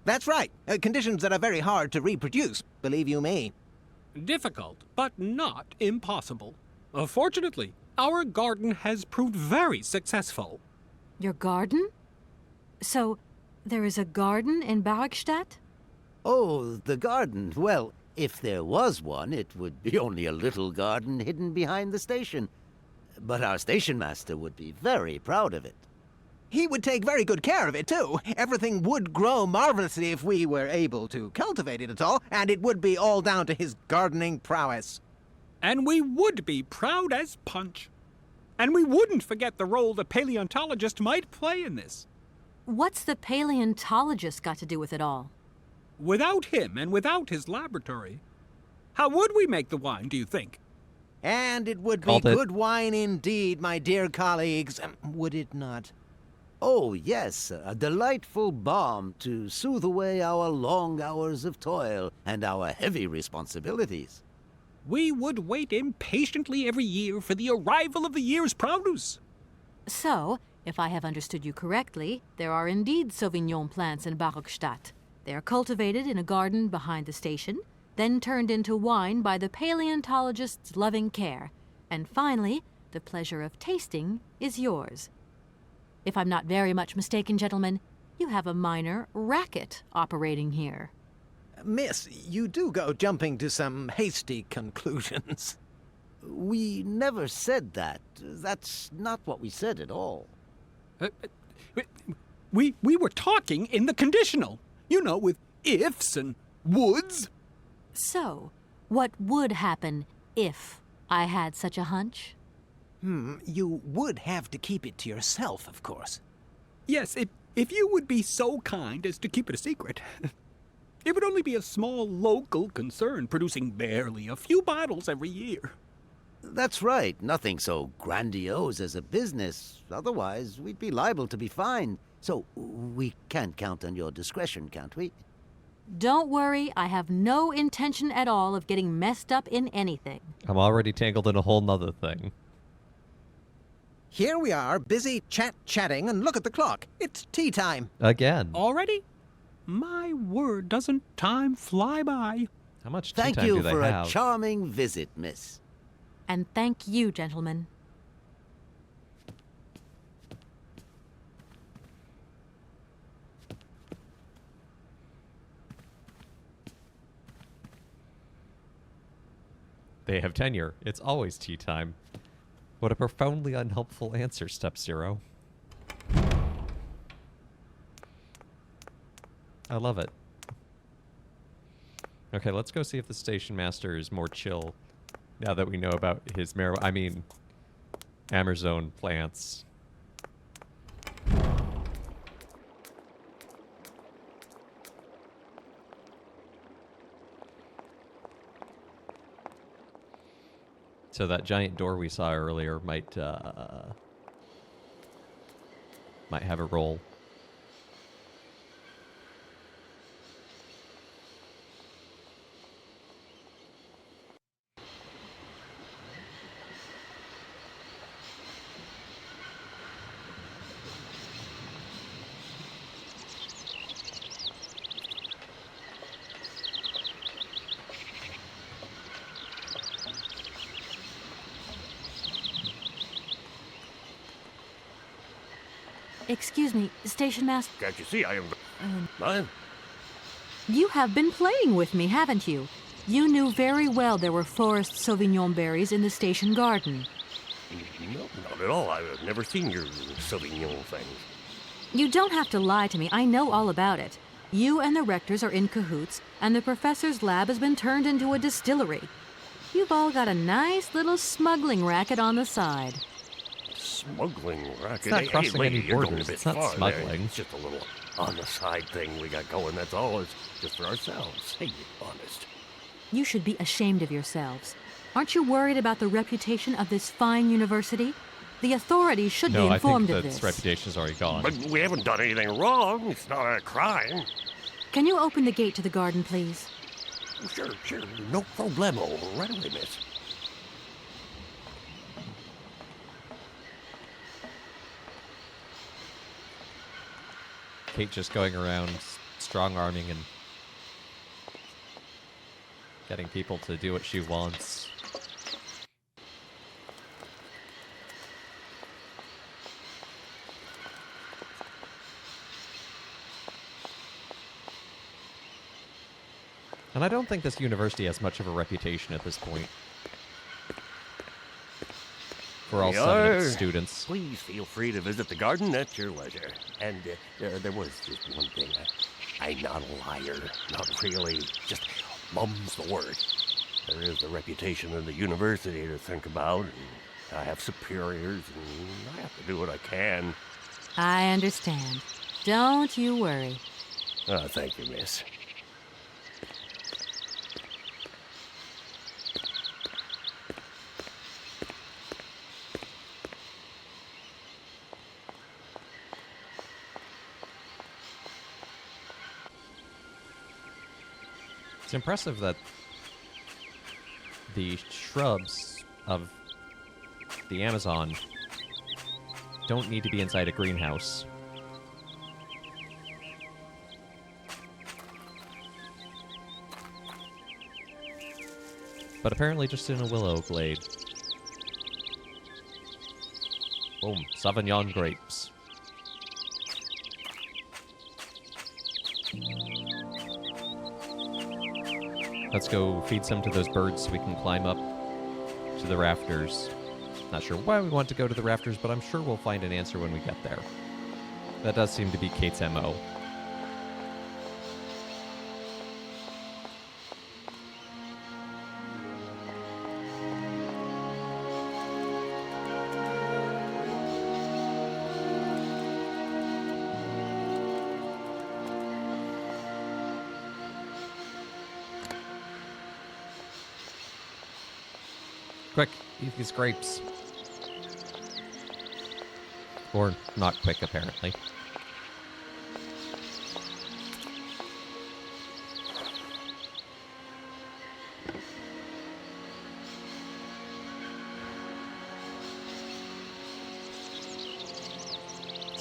L: That's right. Conditions that are very hard to reproduce, believe you me.
M: Difficult, but not impossible. Fortunately, our garden has proved very successful.
B: Your garden? So, there is a garden in Barkstadt?
E: Oh, the garden. Well, if there was one, it would be only a little garden hidden behind the station. But our station master would be very proud of it.
L: He would take very good care of it, too. Everything would grow marvelously if we were able to cultivate it at all, and it would be all down to his gardening prowess.
M: And we would be proud as punch. And we wouldn't forget the role the paleontologist might play in this.
B: What's the paleontologist got to do with it all?
M: Without him and without his laboratory, how would we make the wine, do you think?
L: And it would be good wine indeed, my dear colleagues, would it not?
E: Oh, yes, a delightful balm to soothe away our long hours of toil and our heavy responsibilities.
M: We would wait impatiently every year for the arrival of the year's produce.
B: So, if I have understood you correctly, there are indeed Sauvignon plants in Barkstadt. They are cultivated in a garden behind the station, then turned into wine by the paleontologist's loving care, and finally, the pleasure of tasting is yours. If I'm not very much mistaken, gentlemen, you have a minor racket operating here.
L: Miss, you do go jumping to some hasty conclusions.
E: We never said that. That's not what we said at all.
M: We were talking in the conditional. You know, with ifs and woulds.
B: So, what would happen if I had such a hunch?
L: You would have to keep it to yourself, of course.
M: Yes, if you would be so kind as to keep it a secret. It would only be a small local concern, producing barely a few bottles every year.
E: That's right. Nothing so grandiose as a business. Otherwise, we'd be liable to be fined. So, we can't count on your discretion, can't we?
B: Don't worry, I have no intention at all of getting messed up in anything.
A: I'm already tangled in a whole nother thing.
L: Here we are, busy chatting, and look at the clock. It's tea time.
A: Again.
M: Already? My word, doesn't time fly by?
A: How much tea
E: Thank
A: time
E: you
A: do they
E: for
A: have?
E: a charming visit, miss.
B: And thank you, gentlemen.
A: They have tenure. It's always tea time. What a profoundly unhelpful answer, Step Zero. I love it. Okay, let's go see if the station master is more chill now that we know about his Amazon plants. So that giant door we saw earlier might have a role.
B: Excuse me, Station Master.
J: Can't you see I am...
B: You have been playing with me, haven't you? You knew very well there were forest Sauvignon berries in the station garden.
J: No, not at all. I've never seen your Sauvignon things.
B: You don't have to lie to me. I know all about it. You and the rectors are in cahoots, and the professor's lab has been turned into a distillery. You've all got a nice little smuggling racket on the side.
J: Smuggling racket?
A: It's not crossing
J: lady,
A: any
J: you're going
A: borders.
J: a bit
A: It's not
J: far
A: smuggling.
J: There. It's just a little on-the-side thing we got going, that's all. It's just for ourselves. Hey, honest.
B: You should be ashamed of yourselves. Aren't you worried about the reputation of this fine university? The authorities should be informed
A: I
B: of
A: think
B: this.
A: that reputation's already gone.
J: But we haven't done anything wrong. It's not a crime.
B: Can you open the gate to the garden, please?
J: Sure. No problemo. Right away, miss.
A: Kate just going around strong-arming and getting people to do what she wants. And I don't think this university has much of a reputation at this point. For all 7 of its students.
J: Please feel free to visit the garden at your leisure. And there was just one thing. I'm not a liar. Not really. Just mum's the word. There is the reputation of the university to think about. And I have superiors, and I have to do what I can.
B: I understand. Don't you worry.
J: Oh, thank you, miss.
A: It's impressive that the shrubs of the Amazon don't need to be inside a greenhouse. But apparently just in a willow glade. Boom, Sauvignon grapes. Let's go feed some to those birds so we can climb up to the rafters. Not sure why we want to go to the rafters, but I'm sure we'll find an answer when we get there. That does seem to be Kate's MO. Quick, eat these grapes. Or not quick, apparently.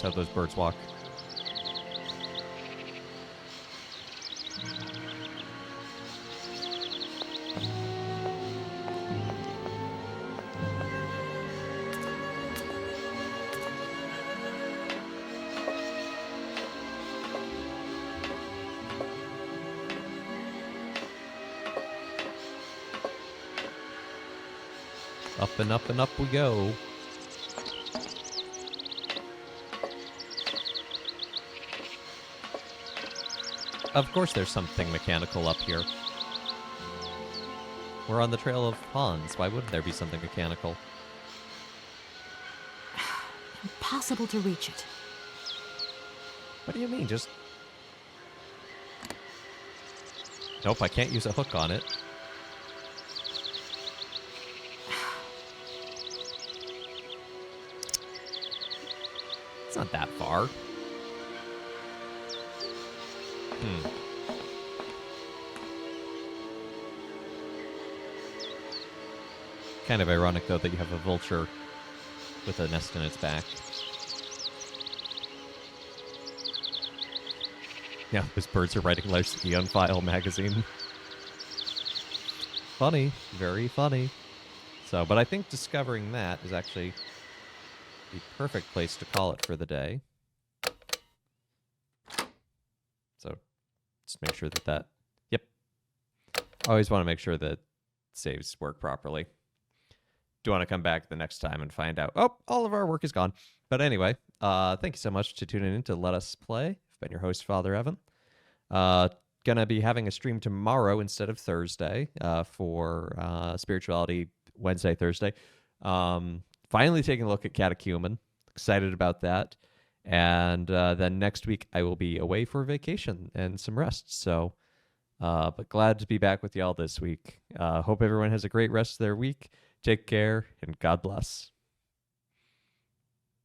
A: That's how those birds walk. Up and up and up we go. Of course there's something mechanical up here. We're on the trail of Hans. Why wouldn't there be something mechanical?
B: Impossible to reach it.
A: What do you mean? Just... Nope, I can't use a hook on it. It's not that far. Kind of ironic, though, that you have a vulture with a nest in its back. Yeah, those birds are writing Larceny on File magazine. Funny. Very funny. So, but I think discovering that is actually the perfect place to call it for the day. So, just make sure that yep. Always want to make sure that saves work properly. Do want to come back the next time and find out, oh, all of our work is gone. But anyway, thank you so much to tuning in to Let Us Play. I've been your host, Father Evan. Gonna be having a stream tomorrow instead of Thursday for Spirituality Wednesday, Thursday. Finally taking a look at Catechumen. Excited about that. And then next week I will be away for vacation and some rest. So, but glad to be back with y'all this week. Hope everyone has a great rest of their week. Take care and God bless.